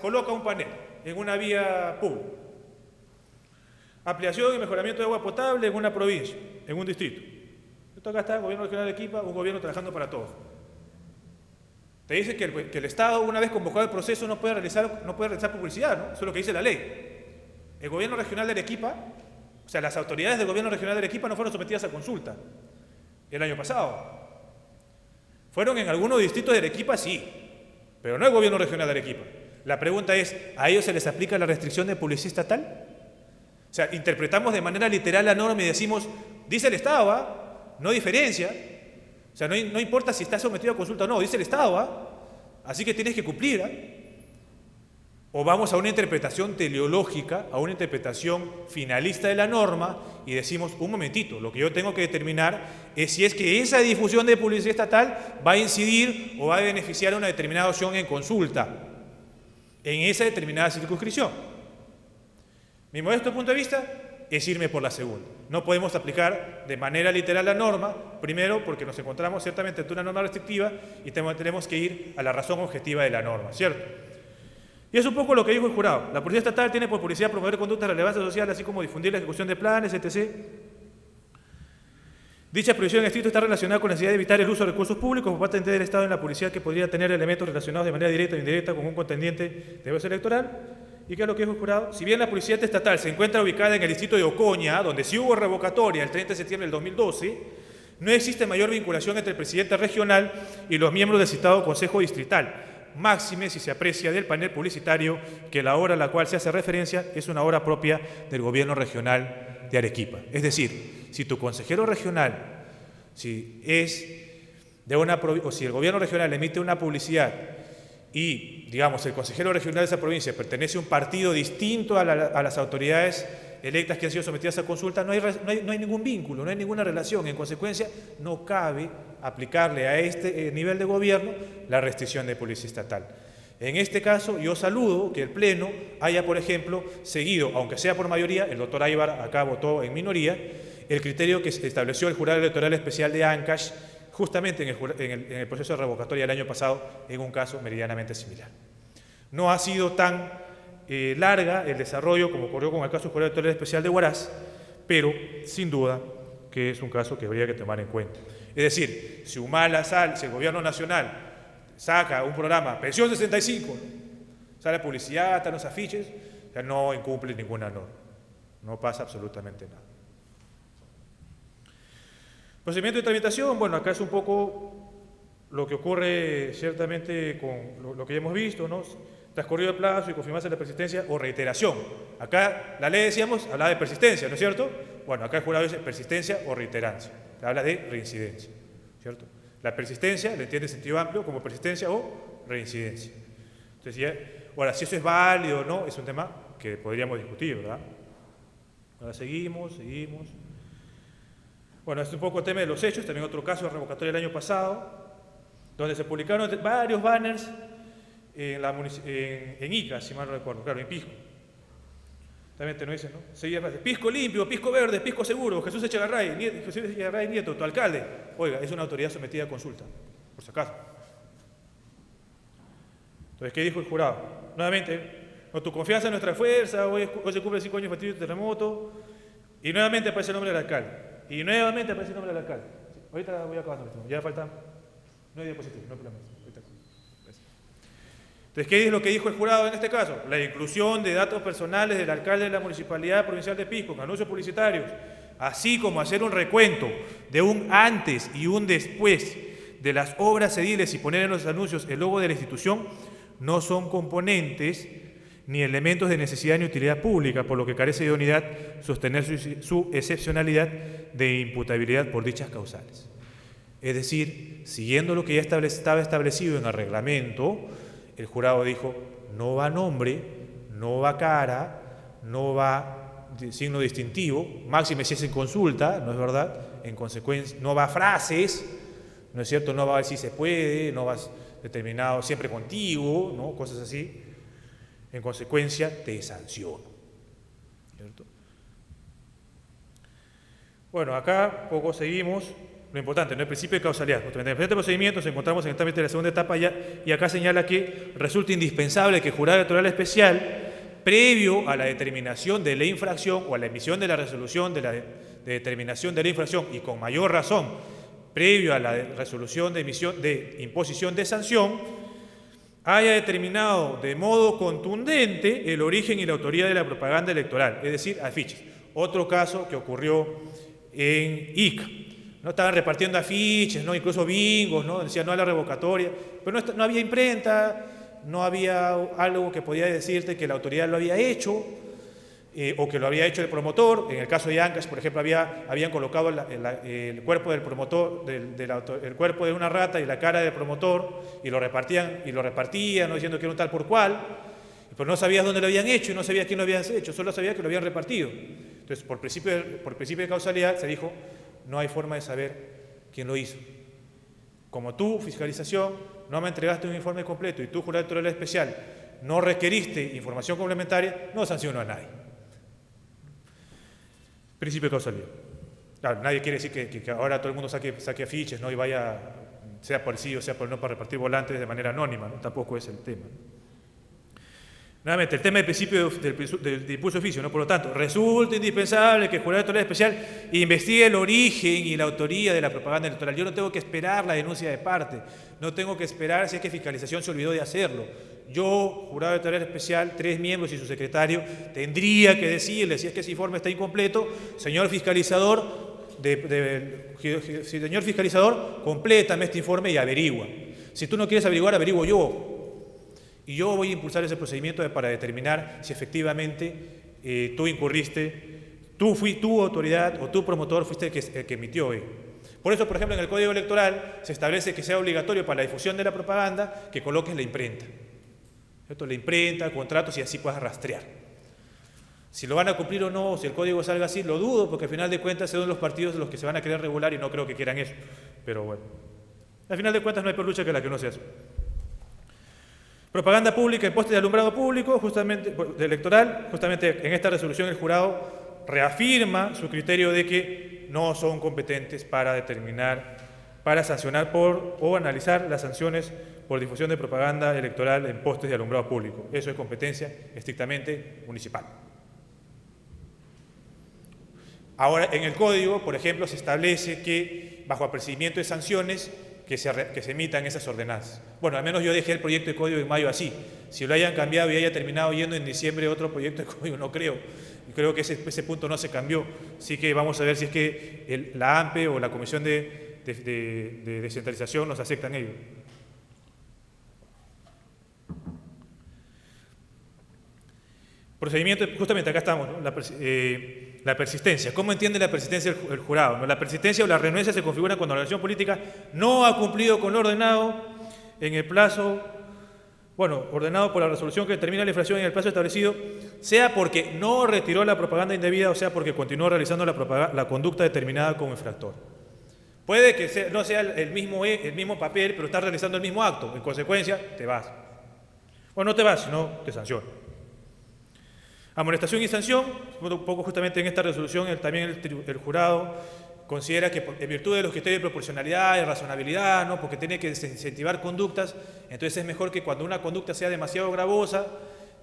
coloca un panel en una vía pública. Ampliación y mejoramiento de agua potable en una provincia, en un distrito. Esto acá está, el gobierno regional de Arequipa, un gobierno trabajando para todos. Te dice que el Estado, una vez convocado el proceso, no puede realizar publicidad, ¿no? Eso es lo que dice la ley. El gobierno regional de Arequipa, o sea, las autoridades del gobierno regional de Arequipa no fueron sometidas a consulta el año pasado. Fueron en algunos distritos de Arequipa, sí, pero no el gobierno regional de Arequipa. La pregunta es, ¿a ellos se les aplica la restricción de publicidad estatal? O sea, interpretamos de manera literal la norma y decimos, dice el Estado, ¿ah? No diferencia. O sea, no importa si está sometido a consulta o no, dice el Estado, ¿ah? Así que tienes que cumplir, ¿ah? O vamos a una interpretación teleológica, a una interpretación finalista de la norma y decimos, un momentito, lo que yo tengo que determinar es si es que esa difusión de publicidad estatal va a incidir o va a beneficiar a una determinada opción en consulta, en esa determinada circunscripción. Mi modesto punto de vista, es irme por la segunda. No podemos aplicar de manera literal la norma, primero porque nos encontramos ciertamente ante una norma restrictiva y tenemos que ir a la razón objetiva de la norma, ¿cierto? Y es un poco lo que dijo el jurado. La Policía Estatal tiene por publicidad promover conductas de relevancia social, así como difundir la ejecución de planes, etc. Dicha prohibición en estricto está relacionada con la necesidad de evitar el uso de recursos públicos por parte del Estado en la publicidad que podría tener elementos relacionados de manera directa o indirecta con un contendiente de voz electoral. ¿Y qué es lo que dijo el jurado? Si bien la Policía Estatal se encuentra ubicada en el distrito de Ocoña, donde sí hubo revocatoria el 30 de septiembre del 2012, no existe mayor vinculación entre el presidente regional y los miembros del citado Consejo Distrital, máxime si se aprecia del panel publicitario que la obra a la cual se hace referencia es una obra propia del gobierno regional de Arequipa. Es decir, si tu consejero regional, si el gobierno regional emite una publicidad y, digamos, el consejero regional de esa provincia pertenece a un partido distinto a las autoridades electas que han sido sometidas a consulta, no hay ningún vínculo, no hay ninguna relación. En consecuencia, no cabe aplicarle a este nivel de gobierno la restricción de policía estatal. En este caso, yo saludo que el Pleno haya, por ejemplo, seguido, aunque sea por mayoría, el doctor Aybar acá votó en minoría, el criterio que estableció el Jurado Electoral Especial de Ancash, justamente en el proceso de revocatoria del año pasado, en un caso meridianamente similar. No ha sido tan larga el desarrollo como ocurrió con el caso del Jurado Electoral Especial de Huaraz, pero sin duda que es un caso que habría que tomar en cuenta. Es decir, si Humala sale, si el gobierno nacional saca un programa, Pensión 65, sale publicidad, están los afiches, ya no incumple ninguna norma, no pasa absolutamente nada. Procedimiento de tramitación, bueno, acá es un poco lo que ocurre ciertamente con lo que ya hemos visto, ¿no? Transcurrido el plazo y confirmarse la persistencia o reiteración. Acá la ley, decíamos, hablaba de persistencia, ¿no es cierto? Bueno, acá el jurado dice persistencia o reiterancia, habla de reincidencia, ¿cierto? La persistencia, le entiende en sentido amplio como persistencia o reincidencia. Entonces, ahora, si eso es válido o no, es un tema que podríamos discutir, ¿verdad? Ahora seguimos. Bueno, este es un poco el tema de los hechos, también otro caso de revocatoria del año pasado, donde se publicaron varios banners en Ica, si mal no recuerdo, claro, en Pisco. También te lo dicen, ¿no? Seguía Pisco limpio, Pisco verde, Pisco seguro, Jesús Echegaray Nieto, tu alcalde. Oiga, es una autoridad sometida a consulta, por si acaso. Entonces, ¿qué dijo el jurado? Nuevamente, con tu confianza en nuestra fuerza, hoy se cumple 5 años del terremoto, y nuevamente aparece el nombre del alcalde. Y nuevamente aparece el nombre del alcalde. Ahorita voy acabando, ya faltan 9 diapositivas, no hay problema. Entonces, ¿qué es lo que dijo el jurado en este caso? La inclusión de datos personales del alcalde de la Municipalidad Provincial de Pisco en anuncios publicitarios, así como hacer un recuento de un antes y un después de las obras ediles y poner en los anuncios el logo de la institución, no son componentes ni elementos de necesidad ni utilidad pública, por lo que carece de idoneidad sostener su excepcionalidad de imputabilidad por dichas causales. Es decir, siguiendo lo que ya estaba establecido en el reglamento, el jurado dijo, no va nombre, no va cara, no va signo distintivo, máxime si es en consulta, ¿no es verdad? En consecuencia, no va frases, ¿no es cierto? No va a ver si se puede, no va determinado siempre contigo, ¿no? Cosas así. En consecuencia, te sanciono, ¿cierto? Bueno, acá poco seguimos. Lo importante, ¿no? El principio de causalidad. En el presente procedimiento nos encontramos en el trámite de la segunda etapa y acá señala que resulta indispensable que el jurado electoral especial, previo a la determinación de la infracción o a la emisión de la resolución de determinación de la infracción y con mayor razón, previo a la resolución de imposición de sanción, haya determinado de modo contundente el origen y la autoría de la propaganda electoral, es decir, afiches. Otro caso que ocurrió en Ica. No estaban repartiendo afiches, ¿no? Incluso bingos, ¿no? Decían no a la revocatoria, pero no había imprenta, no había algo que podía decirte que la autoridad lo había hecho o que lo había hecho el promotor. En el caso de Ancash, por ejemplo, habían colocado el cuerpo del promotor, el cuerpo de una rata y la cara del promotor y lo repartían, ¿no? Diciendo que era un tal por cual, pero no sabías dónde lo habían hecho y no sabías quién lo habían hecho, solo sabías que lo habían repartido. Entonces, por principio de causalidad se dijo, no hay forma de saber quién lo hizo. Como tú, fiscalización, no me entregaste un informe completo y tú, jurado electoral especial, no requeriste información complementaria, no sanciono a nadie. Principio de causalidad. Claro, nadie quiere decir que ahora todo el mundo saque afiches, ¿no? Y vaya, sea por el sí o sea por el no, para repartir volantes de manera anónima, ¿no? Tampoco es el tema, ¿no? Nuevamente, el tema del principio del impulso de oficio, ¿no? Por lo tanto, resulta indispensable que el jurado electoral especial investigue el origen y la autoría de la propaganda electoral. Yo no tengo que esperar la denuncia de parte, no tengo que esperar si es que fiscalización se olvidó de hacerlo. Yo, jurado electoral especial, 3 miembros y su secretario, tendría que decirle, si es que ese informe está incompleto, señor fiscalizador, señor fiscalizador, complétame este informe y averigua. Si tú no quieres averiguar, averiguo yo. Y yo voy a impulsar ese procedimiento para determinar si efectivamente tú incurriste, tu autoridad o tu promotor fuiste el que emitió. Por eso, por ejemplo, en el Código Electoral se establece que sea obligatorio para la difusión de la propaganda que coloques la imprenta. ¿Cierto? La imprenta, contratos y así puedas rastrear. Si lo van a cumplir o no, si el código salga así, lo dudo, porque al final de cuentas son los partidos los que se van a querer regular y no creo que quieran eso. Pero bueno, al final de cuentas no hay peor lucha que la que no se hace. Propaganda pública en postes de alumbrado público, justamente electoral, justamente en esta resolución el jurado reafirma su criterio de que no son competentes para determinar, para sancionar o analizar las sanciones por difusión de propaganda electoral en postes de alumbrado público. Eso es competencia estrictamente municipal. Ahora, en el código, por ejemplo, se establece que bajo apercibimiento de sanciones que se emitan esas ordenanzas. Bueno, al menos yo dejé el proyecto de código en mayo así. Si lo hayan cambiado y haya terminado yendo en diciembre otro proyecto de código, no creo. Y creo que ese punto no se cambió. Así que vamos a ver si es que la AMPE o la Comisión de Descentralización nos aceptan ello. Procedimiento, justamente acá estamos, ¿no? La persistencia. ¿Cómo entiende la persistencia el jurado? ¿No? La persistencia o la renuencia se configura cuando la organización política no ha cumplido con lo ordenado en el plazo, ordenado por la resolución que determina la infracción en el plazo establecido, sea porque no retiró la propaganda indebida o sea porque continuó realizando la conducta determinada como infractor. Puede que no sea el mismo papel, pero está realizando el mismo acto. En consecuencia, te vas. Bueno, no te vas, sino te sancionan. Amonestación y sanción, un poco justamente en esta resolución también el jurado considera que en virtud de los criterios de proporcionalidad y razonabilidad, ¿no? Porque tiene que incentivar conductas, entonces es mejor que cuando una conducta sea demasiado gravosa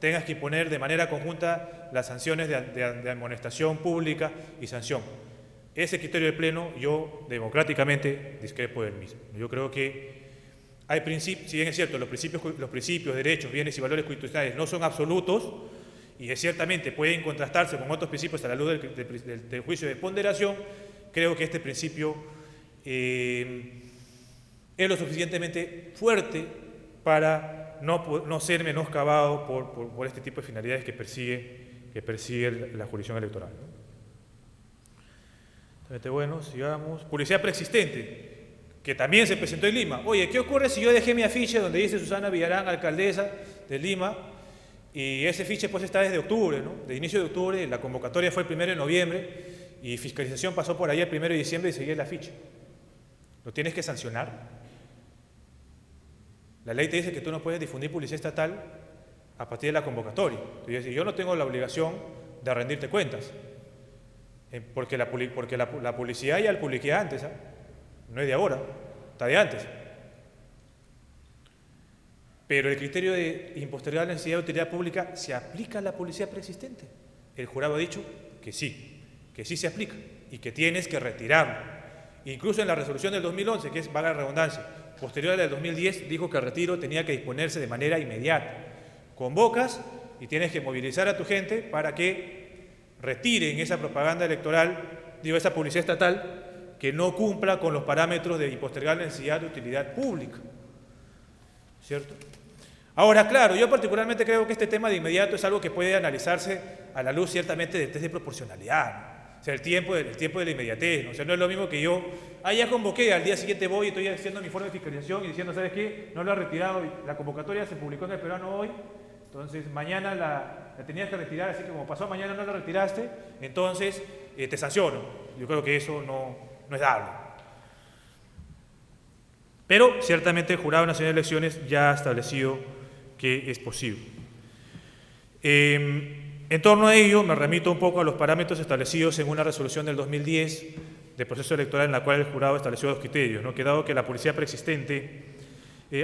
tengas que poner de manera conjunta las sanciones de amonestación pública y sanción. Ese criterio del Pleno yo democráticamente discrepo del mismo. Yo creo que hay principios, si bien es cierto, los principios, derechos, bienes y valores constitucionales no son absolutos, y ciertamente pueden contrastarse con otros principios a la luz del juicio de ponderación, creo que este principio es lo suficientemente fuerte para no ser menoscabado por este tipo de finalidades que persigue la jurisdicción electoral, ¿no? Bueno, sigamos. Publicidad preexistente, que también se presentó en Lima. Oye, ¿qué ocurre si yo dejé mi afiche donde dice Susana Villarán, alcaldesa de Lima? Y ese fiche pues está desde octubre, ¿no? De inicio de octubre, la convocatoria fue el 1 de noviembre y fiscalización pasó por ahí el 1 de diciembre y seguía el afiche. ¿Lo tienes que sancionar? La ley te dice que tú no puedes difundir publicidad estatal a partir de la convocatoria. Entonces, yo no tengo la obligación de rendirte cuentas, porque la publicidad ya la publiqué antes, ¿eh? No es de ahora, está de antes. Pero el criterio de impostergar la necesidad de utilidad pública se aplica a la publicidad preexistente. El jurado ha dicho que sí se aplica y que tienes que retirarlo. Incluso en la resolución del 2011, que es, valga la redundancia, posterior a la del 2010, dijo que el retiro tenía que disponerse de manera inmediata. Convocas y tienes que movilizar a tu gente para que retiren esa propaganda electoral, esa publicidad estatal que no cumpla con los parámetros de impostergar la necesidad de utilidad pública. ¿Cierto? Ahora, claro, yo particularmente creo que este tema de inmediato es algo que puede analizarse a la luz ciertamente del test de proporcionalidad, ¿no? O sea, el tiempo de la inmediatez, ¿no? O sea, no es lo mismo que yo, ya convoqué, al día siguiente voy y estoy haciendo mi informe de fiscalización y diciendo, ¿sabes qué? No lo ha retirado, la convocatoria se publicó en el peruano hoy, entonces mañana la tenías que retirar, así que como pasó mañana no la retiraste, entonces te sanciono. Yo creo que eso no es dable. Pero ciertamente el Jurado Nacional de Elecciones ya ha establecido que es posible. En En torno a ello, me remito un poco a los parámetros establecidos en una resolución del 2010 de proceso electoral en la cual el jurado estableció dos criterios, ¿no? Que dado que la publicidad preexistente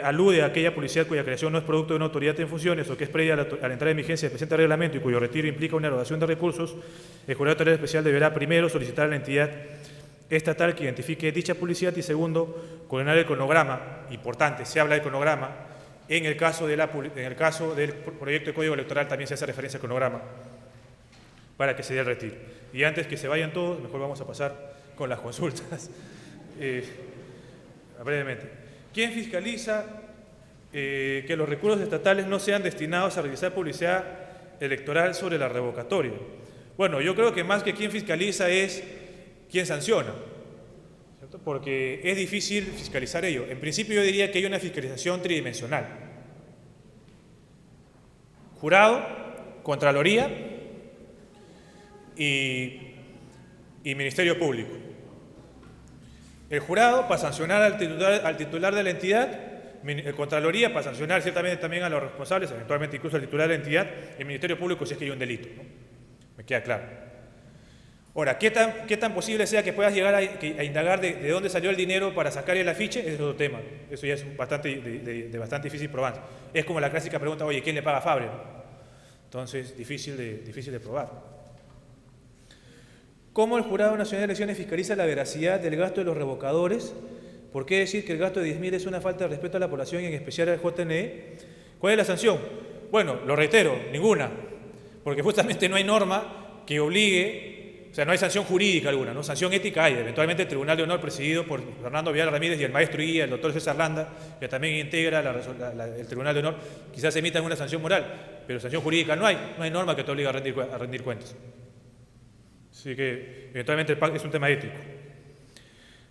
alude a aquella publicidad cuya creación no es producto de una autoridad en funciones o que es previa a la entrada en vigencia del presente reglamento y cuyo retiro implica una erogación de recursos, el jurado electoral especial deberá primero solicitar a la entidad estatal que identifique dicha publicidad y segundo, coordinar el cronograma. Importante, se habla del cronograma. En el caso del proyecto de Código Electoral también se hace referencia al cronograma para que se dé el retiro. Y antes que se vayan todos, mejor vamos a pasar con las consultas. Brevemente. ¿Quién fiscaliza que los recursos estatales no sean destinados a realizar publicidad electoral sobre la revocatoria? Bueno, yo creo que más que quién fiscaliza es quién sanciona, ¿cierto? Porque es difícil fiscalizar ello. En principio yo diría que hay una fiscalización tridimensional. Jurado, Contraloría y Ministerio Público. El jurado para sancionar al titular de la entidad, el Contraloría para sancionar ciertamente también a los responsables, eventualmente incluso al titular de la entidad, el Ministerio Público si es que hay un delito, ¿no? Me queda claro. Ahora, ¿qué tan posible sea que puedas llegar a indagar de dónde salió el dinero para sacar el afiche? Ese es otro tema. Eso ya es bastante difícil probar. Es como la clásica pregunta, oye, ¿quién le paga a Fabre? Entonces, difícil de probar. ¿Cómo el Jurado Nacional de Elecciones fiscaliza la veracidad del gasto de los revocadores? ¿Por qué decir que el gasto de 10.000 es una falta de respeto a la población y en especial al JNE? ¿Cuál es la sanción? Bueno, lo reitero, ninguna, porque justamente no hay norma que obligue, o sea, no hay sanción jurídica alguna, ¿no? Sanción ética hay, eventualmente el Tribunal de Honor presidido por Fernando Vidal Ramírez y el maestro guía, el doctor César Landa, que también integra el Tribunal de Honor, quizás emitan una sanción moral, pero sanción jurídica no hay norma que te obligue a rendir cuentas. Así que eventualmente es un tema ético.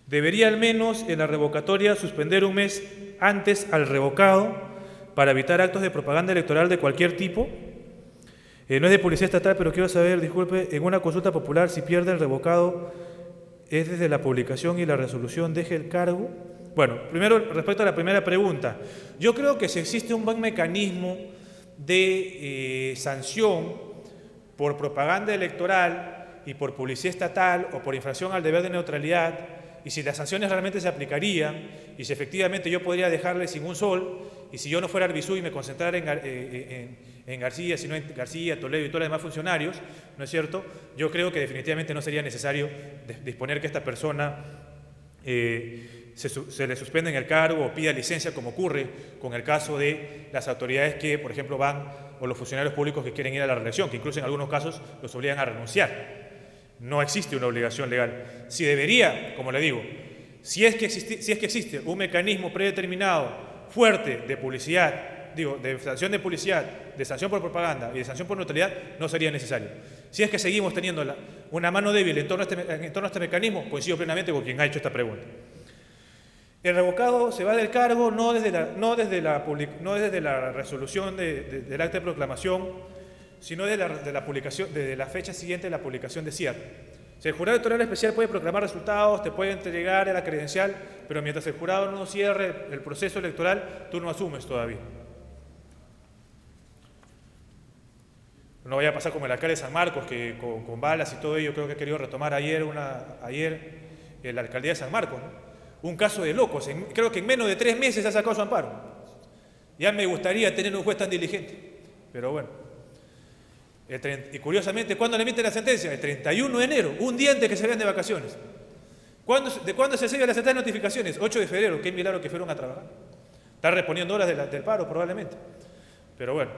Debería al menos en la revocatoria suspender un mes antes al revocado para evitar actos de propaganda electoral de cualquier tipo. No es de publicidad estatal, pero quiero saber, disculpe, en una consulta popular, si pierde el revocado, ¿es desde la publicación y la resolución deje el cargo? Bueno, primero, respecto a la primera pregunta, yo creo que si existe un buen mecanismo de sanción por propaganda electoral y por publicidad estatal o por infracción al deber de neutralidad, y si las sanciones realmente se aplicarían, y si efectivamente yo podría dejarle sin un sol, y si yo no fuera Arbizú y me concentrara en García, sino en García, Toledo y todos los demás funcionarios, ¿no es cierto? Yo creo que definitivamente no sería necesario disponer que esta persona se le suspenda en el cargo o pida licencia, como ocurre con el caso de las autoridades que, por ejemplo, o los funcionarios públicos que quieren ir a la reelección, que incluso en algunos casos los obligan a renunciar. No existe una obligación legal. Si debería, como le digo, si es que existe un mecanismo predeterminado fuerte de publicidad, de sanción de publicidad, de sanción por propaganda y de sanción por neutralidad, no sería necesario. Si es que seguimos teniendo una mano débil en torno a este mecanismo, coincido plenamente con quien ha hecho esta pregunta. El revocado se va del cargo no desde la resolución del acta de proclamación, sino de la fecha siguiente de la publicación de cierre. O sea, el jurado electoral especial puede proclamar resultados, te puede entregar a la credencial, pero mientras el jurado no cierre el proceso electoral, tú no asumes todavía. No vaya a pasar como el alcalde de San Marcos, que con balas y todo ello, creo que ha querido retomar ayer la alcaldía de San Marcos, ¿no? Un caso de locos, creo que en menos de 3 meses ha sacado su amparo. Ya me gustaría tener un juez tan diligente, pero bueno. Y curiosamente, ¿cuándo le emiten la sentencia? El 31 de enero, un día antes que se vayan de vacaciones. ¿De cuándo se sella la sentencia de notificaciones? 8 de febrero, qué milagro que fueron a trabajar. Están reponiendo horas del paro probablemente. Pero bueno,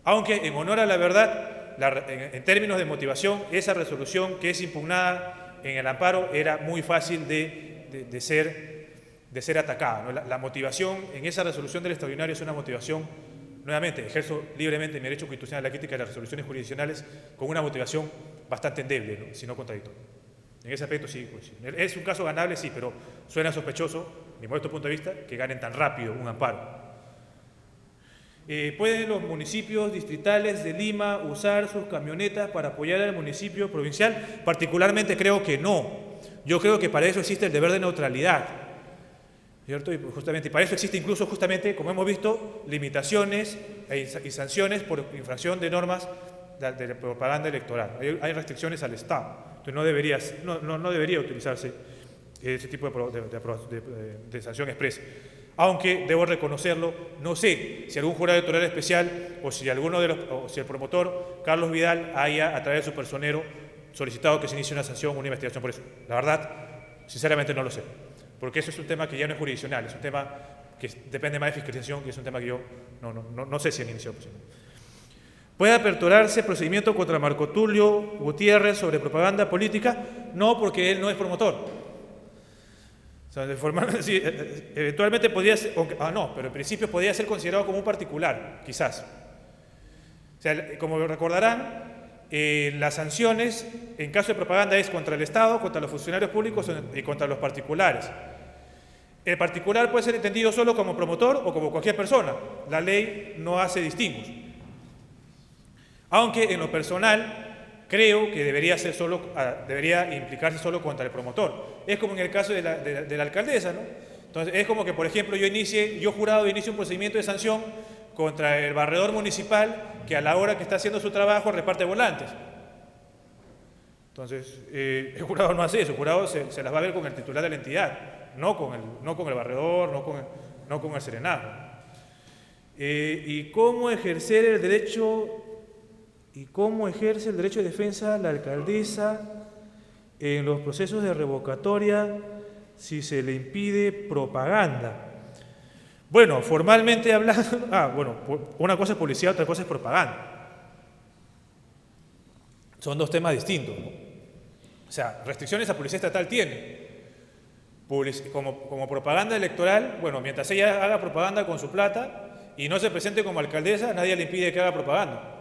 aunque en honor a la verdad, en términos de motivación, esa resolución que es impugnada en el amparo era muy fácil de ser atacada, ¿no? La motivación en esa resolución del extraordinario es una motivación. Nuevamente, ejerzo libremente mi derecho constitucional a la crítica de las resoluciones jurisdiccionales con una motivación bastante endeble, ¿no? Si no contradictoria. En ese aspecto sí, pues, es un caso ganable, sí, pero suena sospechoso, mi modesto punto de vista, que ganen tan rápido un amparo. ¿Pueden los municipios distritales de Lima usar sus camionetas para apoyar al municipio provincial? Particularmente creo que no. Yo creo que para eso existe el deber de neutralidad, ¿cierto? Y para eso existe incluso justamente, como hemos visto, limitaciones y sanciones por infracción de normas de propaganda electoral. Hay restricciones al Estado. Entonces no debería utilizarse ese tipo de sanción expresa. Aunque, debo reconocerlo, no sé si algún jurado electoral especial o si el promotor, Carlos Vidal, haya, a través de su personero, solicitado que se inicie una sanción, una investigación por eso. La verdad, sinceramente no lo sé. Porque eso es un tema que ya no es jurisdiccional, es un tema que depende más de fiscalización y es un tema que yo no sé si han iniciado. ¿Puede aperturarse procedimiento contra Marco Tulio Gutiérrez sobre propaganda política? No, porque él no es promotor. O sea, sí, eventualmente podría ser, pero en principio podría ser considerado como un particular, quizás. O sea, como recordarán, las sanciones en caso de propaganda es contra el Estado, contra los funcionarios públicos y contra los particulares. El particular puede ser entendido solo como promotor o como cualquier persona. La ley no hace distingos. Aunque en lo personal creo que debería implicarse solo contra el promotor. Es como en el caso de la alcaldesa, ¿no? Entonces es como que, por ejemplo, yo jurado inicio un procedimiento de sanción contra el barredor municipal que a la hora que está haciendo su trabajo reparte volantes. Entonces, el jurado no hace eso, el jurado se las va a ver con el titular de la entidad, no con el barredor, no con el serenazgo. ¿Y cómo ejerce el derecho de defensa la alcaldesa en los procesos de revocatoria si se le impide propaganda? Bueno, formalmente hablando, una cosa es publicidad, otra cosa es propaganda. Son dos temas distintos, ¿no? O sea, restricciones a publicidad estatal tiene. Como propaganda electoral, bueno, mientras ella haga propaganda con su plata y no se presente como alcaldesa, nadie le impide que haga propaganda.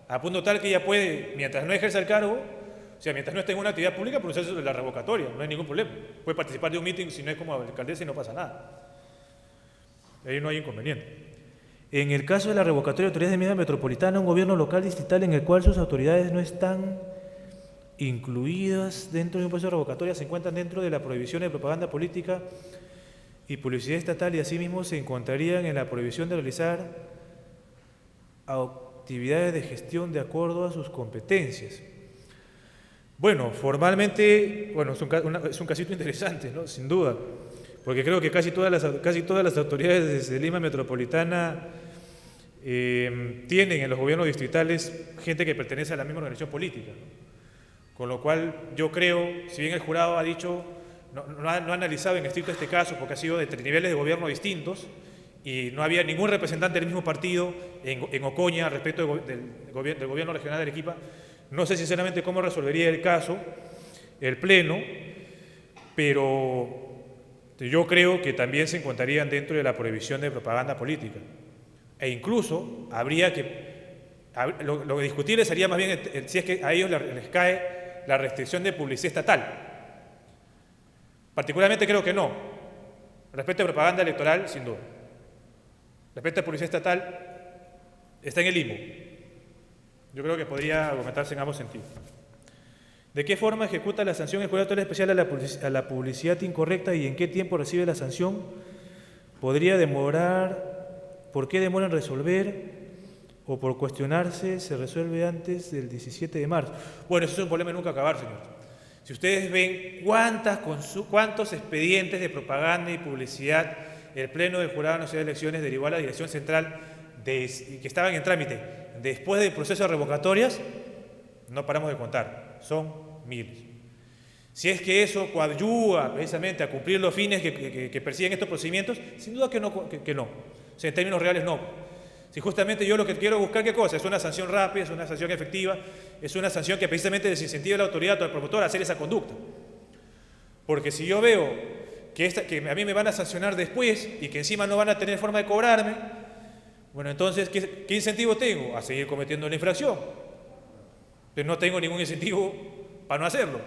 A punto tal que ella puede, mientras no ejerza el cargo, o sea, mientras no esté en una actividad pública, proceder de la revocatoria, no hay ningún problema. Puede participar de un meeting si no es como alcaldesa y no pasa nada. Ahí no hay inconveniente. En el caso de la revocatoria de autoridades de medida metropolitana, un gobierno local distrital en el cual sus autoridades no están incluidas dentro de un proceso de revocatoria, se encuentran dentro de la prohibición de propaganda política y publicidad estatal y asimismo se encontrarían en la prohibición de realizar actividades de gestión de acuerdo a sus competencias. Bueno, formalmente, es un casito interesante, ¿no? Sin duda, porque creo que casi todas las autoridades de Lima Metropolitana tienen en los gobiernos distritales gente que pertenece a la misma organización política, ¿no? Con lo cual yo creo, si bien el jurado ha dicho, no ha analizado en estricto este caso porque ha sido de niveles de gobierno distintos y no había ningún representante del mismo partido en Ocoña respecto del gobierno regional de Arequipa, no sé sinceramente cómo resolvería el caso el Pleno, pero yo creo que también se encontrarían dentro de la prohibición de propaganda política. E incluso habría lo discutible sería más bien si es que a ellos les cae la restricción de publicidad estatal. Particularmente creo que no. Respecto a propaganda electoral, sin duda. Respecto a publicidad estatal, está en el limbo. Yo creo que podría argumentarse en ambos sentidos. ¿De qué forma ejecuta la sanción el jurado especial a la publicidad incorrecta y en qué tiempo recibe la sanción? ¿Podría demorar? ¿Por qué demora en resolver? ¿O por cuestionarse se resuelve antes del 17 de marzo? Bueno, eso es un problema de nunca acabar, señor. Si ustedes ven cuántos expedientes de propaganda y publicidad el Pleno del Jurado Nacional de Elecciones derivó a la Dirección Central que estaban en trámite después del proceso de revocatorias, no paramos de contar, son miles. Si es que eso coadyuva precisamente a cumplir los fines que persiguen estos procedimientos, sin duda que no. O sea, en términos reales no. Si justamente yo lo que quiero buscar, ¿qué cosa? Es una sanción rápida, es una sanción efectiva, es una sanción que precisamente desincentiva a la autoridad o al promotor a hacer esa conducta. Porque si yo veo que a mí me van a sancionar después y que encima no van a tener forma de cobrarme, bueno, entonces, ¿qué incentivo tengo? A seguir cometiendo la infracción. Entonces no tengo ningún incentivo para no hacerlo.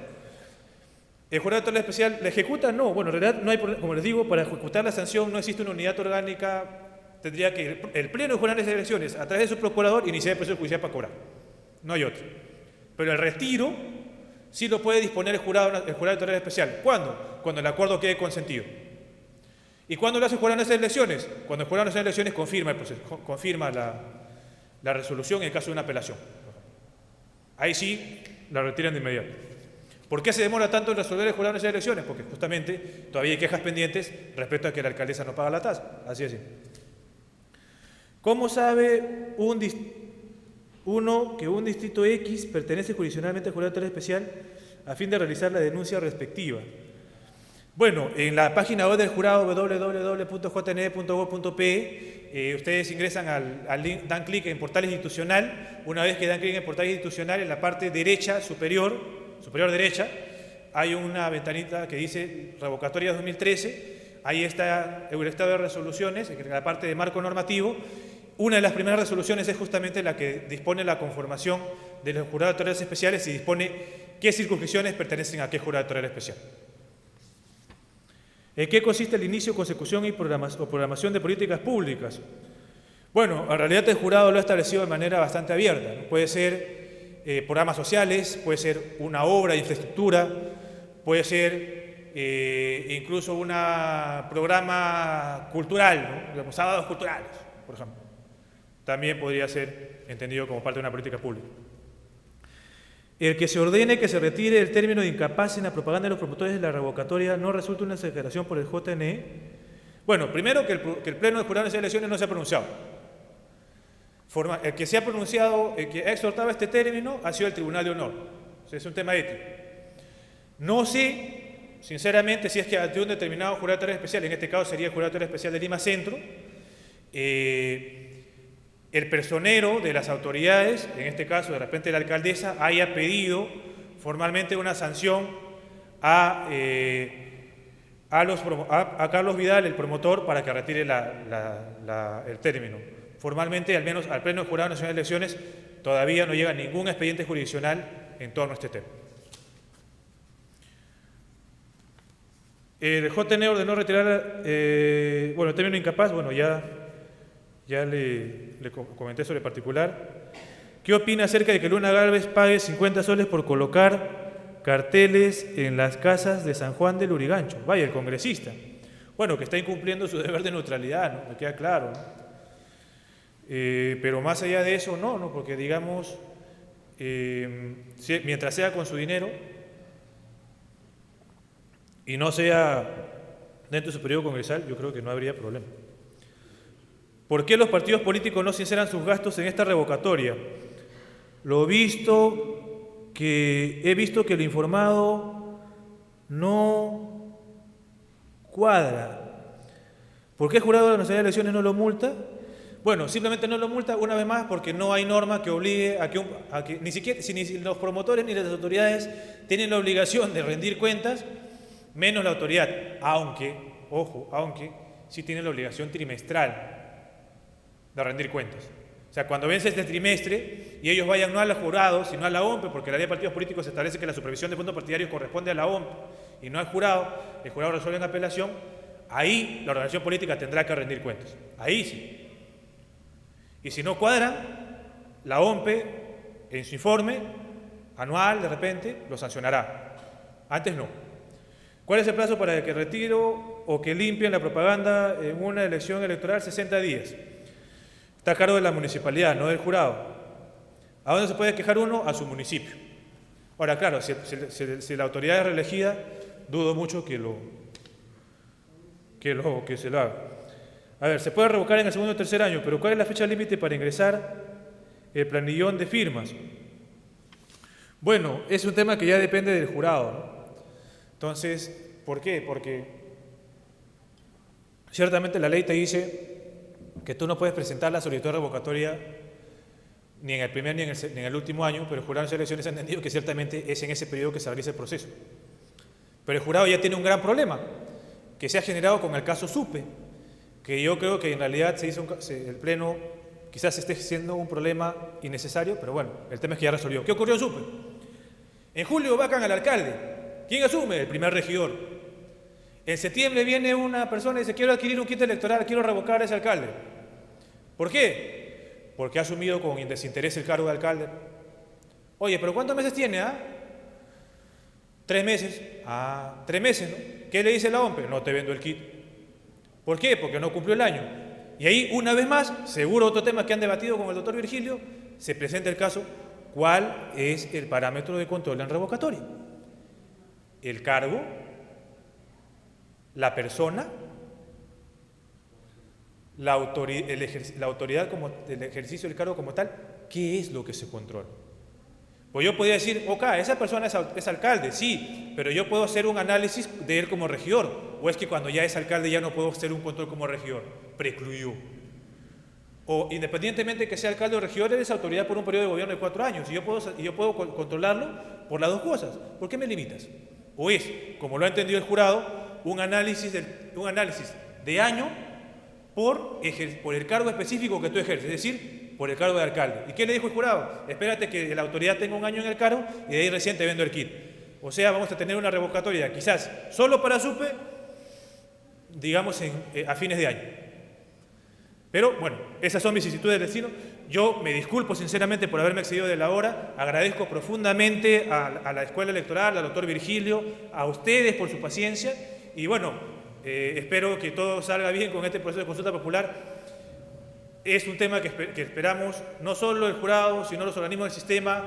¿El jurado electoral especial la ejecuta? No. Bueno, en realidad no hay, como les digo, para ejecutar la sanción no existe una unidad orgánica. Tendría que el Pleno de Jurados de Elecciones, a través de su procurador, iniciar el proceso judicial para cobrar. No hay otro. Pero el retiro sí lo puede disponer el jurado electoral especial. ¿Cuándo? Cuando el acuerdo quede consentido. ¿Y cuándo lo hace el Jurado Nacional de Elecciones? Cuando el Jurado Nacional de Elecciones confirma el proceso, confirma la resolución en el caso de una apelación. Ahí sí la retiran de inmediato. ¿Por qué se demora tanto en resolver el jurado nacional de elecciones? Porque justamente todavía hay quejas pendientes respecto a que la alcaldesa no paga la tasa. Así es. ¿Cómo sabe uno que un distrito X pertenece jurisdiccionalmente al jurado electoral especial a fin de realizar la denuncia respectiva? Bueno, en la página web del jurado www.jne.gov.pe ustedes ingresan al link, dan clic en portal institucional. Una vez que dan clic en portal institucional, en la parte derecha, superior derecha, hay una ventanita que dice revocatoria 2013. Ahí está el estado de resoluciones, en la parte de marco normativo. Una de las primeras resoluciones es justamente la que dispone la conformación de los jurados electorales especiales y dispone qué circunscripciones pertenecen a qué jurado electoral especial. ¿En qué consiste el inicio, consecución y programación de políticas públicas? Bueno, en realidad el jurado lo ha establecido de manera bastante abierta, ¿no? Puede ser programas sociales, puede ser una obra de infraestructura, puede ser incluso un programa cultural, ¿no? Digamos, sábados culturales, por ejemplo. También podría ser entendido como parte de una política pública. El que se ordene que se retire el término de incapaz en la propaganda de los promotores de la revocatoria no resulta una exageración por el JNE. Bueno, primero que el Pleno del Jurado Nacional de Elecciones no se ha pronunciado. El que se ha pronunciado, el que ha exhortado este término ha sido el Tribunal de Honor. O sea, es un tema ético. No sé, sinceramente, si es que ante un determinado jurado electoral especial, en este caso sería el jurado electoral especial de Lima Centro, el personero de las autoridades, en este caso de repente la alcaldesa, haya pedido formalmente una sanción a Carlos Vidal, el promotor, para que retire el término. Formalmente, al menos al Pleno del Jurado Nacional de Elecciones, todavía no llega ningún expediente jurisdiccional en torno a este tema. El JN ordenó retirar, el término incapaz, ya le comenté sobre particular. ¿Qué opina acerca de que Luna Gálvez pague 50 soles por colocar carteles en las casas de San Juan del Lurigancho? Vaya, el congresista. Bueno, que está incumpliendo su deber de neutralidad, ¿no? Me queda claro, ¿no? Pero más allá de eso, no, porque digamos, mientras sea con su dinero y no sea dentro de su periodo congresal, yo creo que no habría problema. ¿Por qué los partidos políticos no sinceran sus gastos en esta revocatoria? He visto que lo informado no cuadra. ¿Por qué el Jurado Nacional de Elecciones no lo multa? Bueno, simplemente no lo multa una vez más porque no hay norma que obligue a que ni siquiera ni los promotores ni las autoridades tienen la obligación de rendir cuentas, menos la autoridad, aunque sí tienen la obligación trimestral de rendir cuentas. O sea, cuando vence este trimestre y ellos vayan no a los jurados, sino a la OMPE, porque la ley de partidos políticos establece que la supervisión de fondos partidarios corresponde a la OMPE y no al jurado, el jurado resuelve en apelación, ahí la organización política tendrá que rendir cuentas. Ahí sí. Y si no cuadra, la OMPE, en su informe anual, de repente, lo sancionará. Antes no. ¿Cuál es el plazo para que retiro o que limpien la propaganda en una elección electoral? 60 días. Está a cargo de la municipalidad, no del jurado. ¿A dónde se puede quejar uno? A su municipio. Ahora, claro, si la autoridad es reelegida, dudo mucho que se lo haga. A ver, se puede revocar en el segundo o tercer año, pero ¿cuál es la fecha límite para ingresar el planillón de firmas? Bueno, es un tema que ya depende del jurado, ¿no? Entonces, ¿por qué? Porque ciertamente la ley te dice que tú no puedes presentar la solicitud revocatoria ni en el primer ni en el último año, pero el Jurado de Elecciones ha entendido que ciertamente es en ese periodo que se realiza el proceso. Pero el jurado ya tiene un gran problema, que se ha generado con el caso Supe, que yo creo que en realidad el Pleno quizás esté siendo un problema innecesario, pero bueno, el tema es que ya resolvió. ¿Qué ocurrió en Supe? En julio vacan al alcalde. ¿Quién asume? El primer regidor. En septiembre viene una persona y dice, quiero adquirir un kit electoral, quiero revocar a ese alcalde. ¿Por qué? Porque ha asumido con desinterés el cargo de alcalde. Oye, ¿pero cuántos meses tiene? 3 meses. 3 meses, ¿no? ¿Qué le dice la OMPE? No te vendo el kit. ¿Por qué? Porque no cumplió el año. Y ahí, una vez más, seguro otro tema que han debatido con el doctor Virgilio, se presenta el caso ¿cuál es el parámetro de control en revocatoria? El cargo, la persona, la autoridad como el ejercicio del cargo como tal. ¿Qué es lo que se controla? Pues yo podría decir, ok, esa persona es alcalde, sí, pero yo puedo hacer un análisis de él como regidor. O es que cuando ya es alcalde ya no puedo hacer un control como regidor. Precluyó. O independientemente que sea alcalde o regidor, eres autoridad por un periodo de gobierno de 4 años. Y yo puedo controlarlo por las dos cosas. ¿Por qué me limitas? O es, como lo ha entendido el jurado, un análisis de año por el cargo específico que tú ejerces, es decir, por el cargo de alcalde. ¿Y qué le dijo el jurado? Espérate que la autoridad tenga un año en el cargo y de ahí recién te vendo el kit. O sea, vamos a tener una revocatoria quizás solo para SUPE, digamos a fines de año. Pero bueno, esas son mis vicisitudes del destino. Yo me disculpo sinceramente por haberme excedido de la hora. Agradezco profundamente a la Escuela Electoral, al doctor Virgilio, a ustedes por su paciencia. Y bueno, espero que todo salga bien con este proceso de consulta popular. Es un tema que esperamos no solo el jurado, sino los organismos del sistema,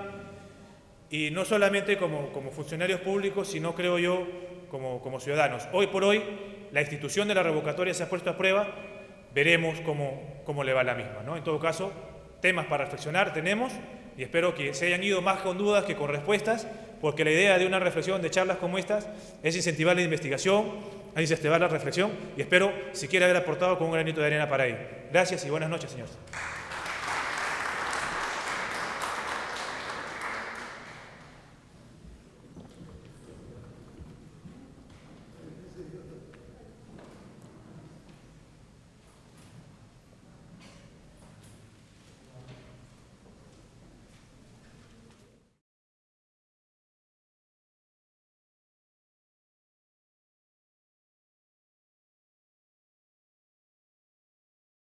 y no solamente como funcionarios públicos, sino, creo yo, como ciudadanos. Hoy por hoy, la institución de la revocatoria se ha puesto a prueba, veremos cómo le va la misma, ¿no? En todo caso, temas para reflexionar tenemos, y espero que se hayan ido más con dudas que con respuestas, porque la idea de una reflexión, de charlas como estas, es incentivar la investigación, es incentivar la reflexión, y espero siquiera haber aportado con un granito de arena para ello. Gracias y buenas noches, señores.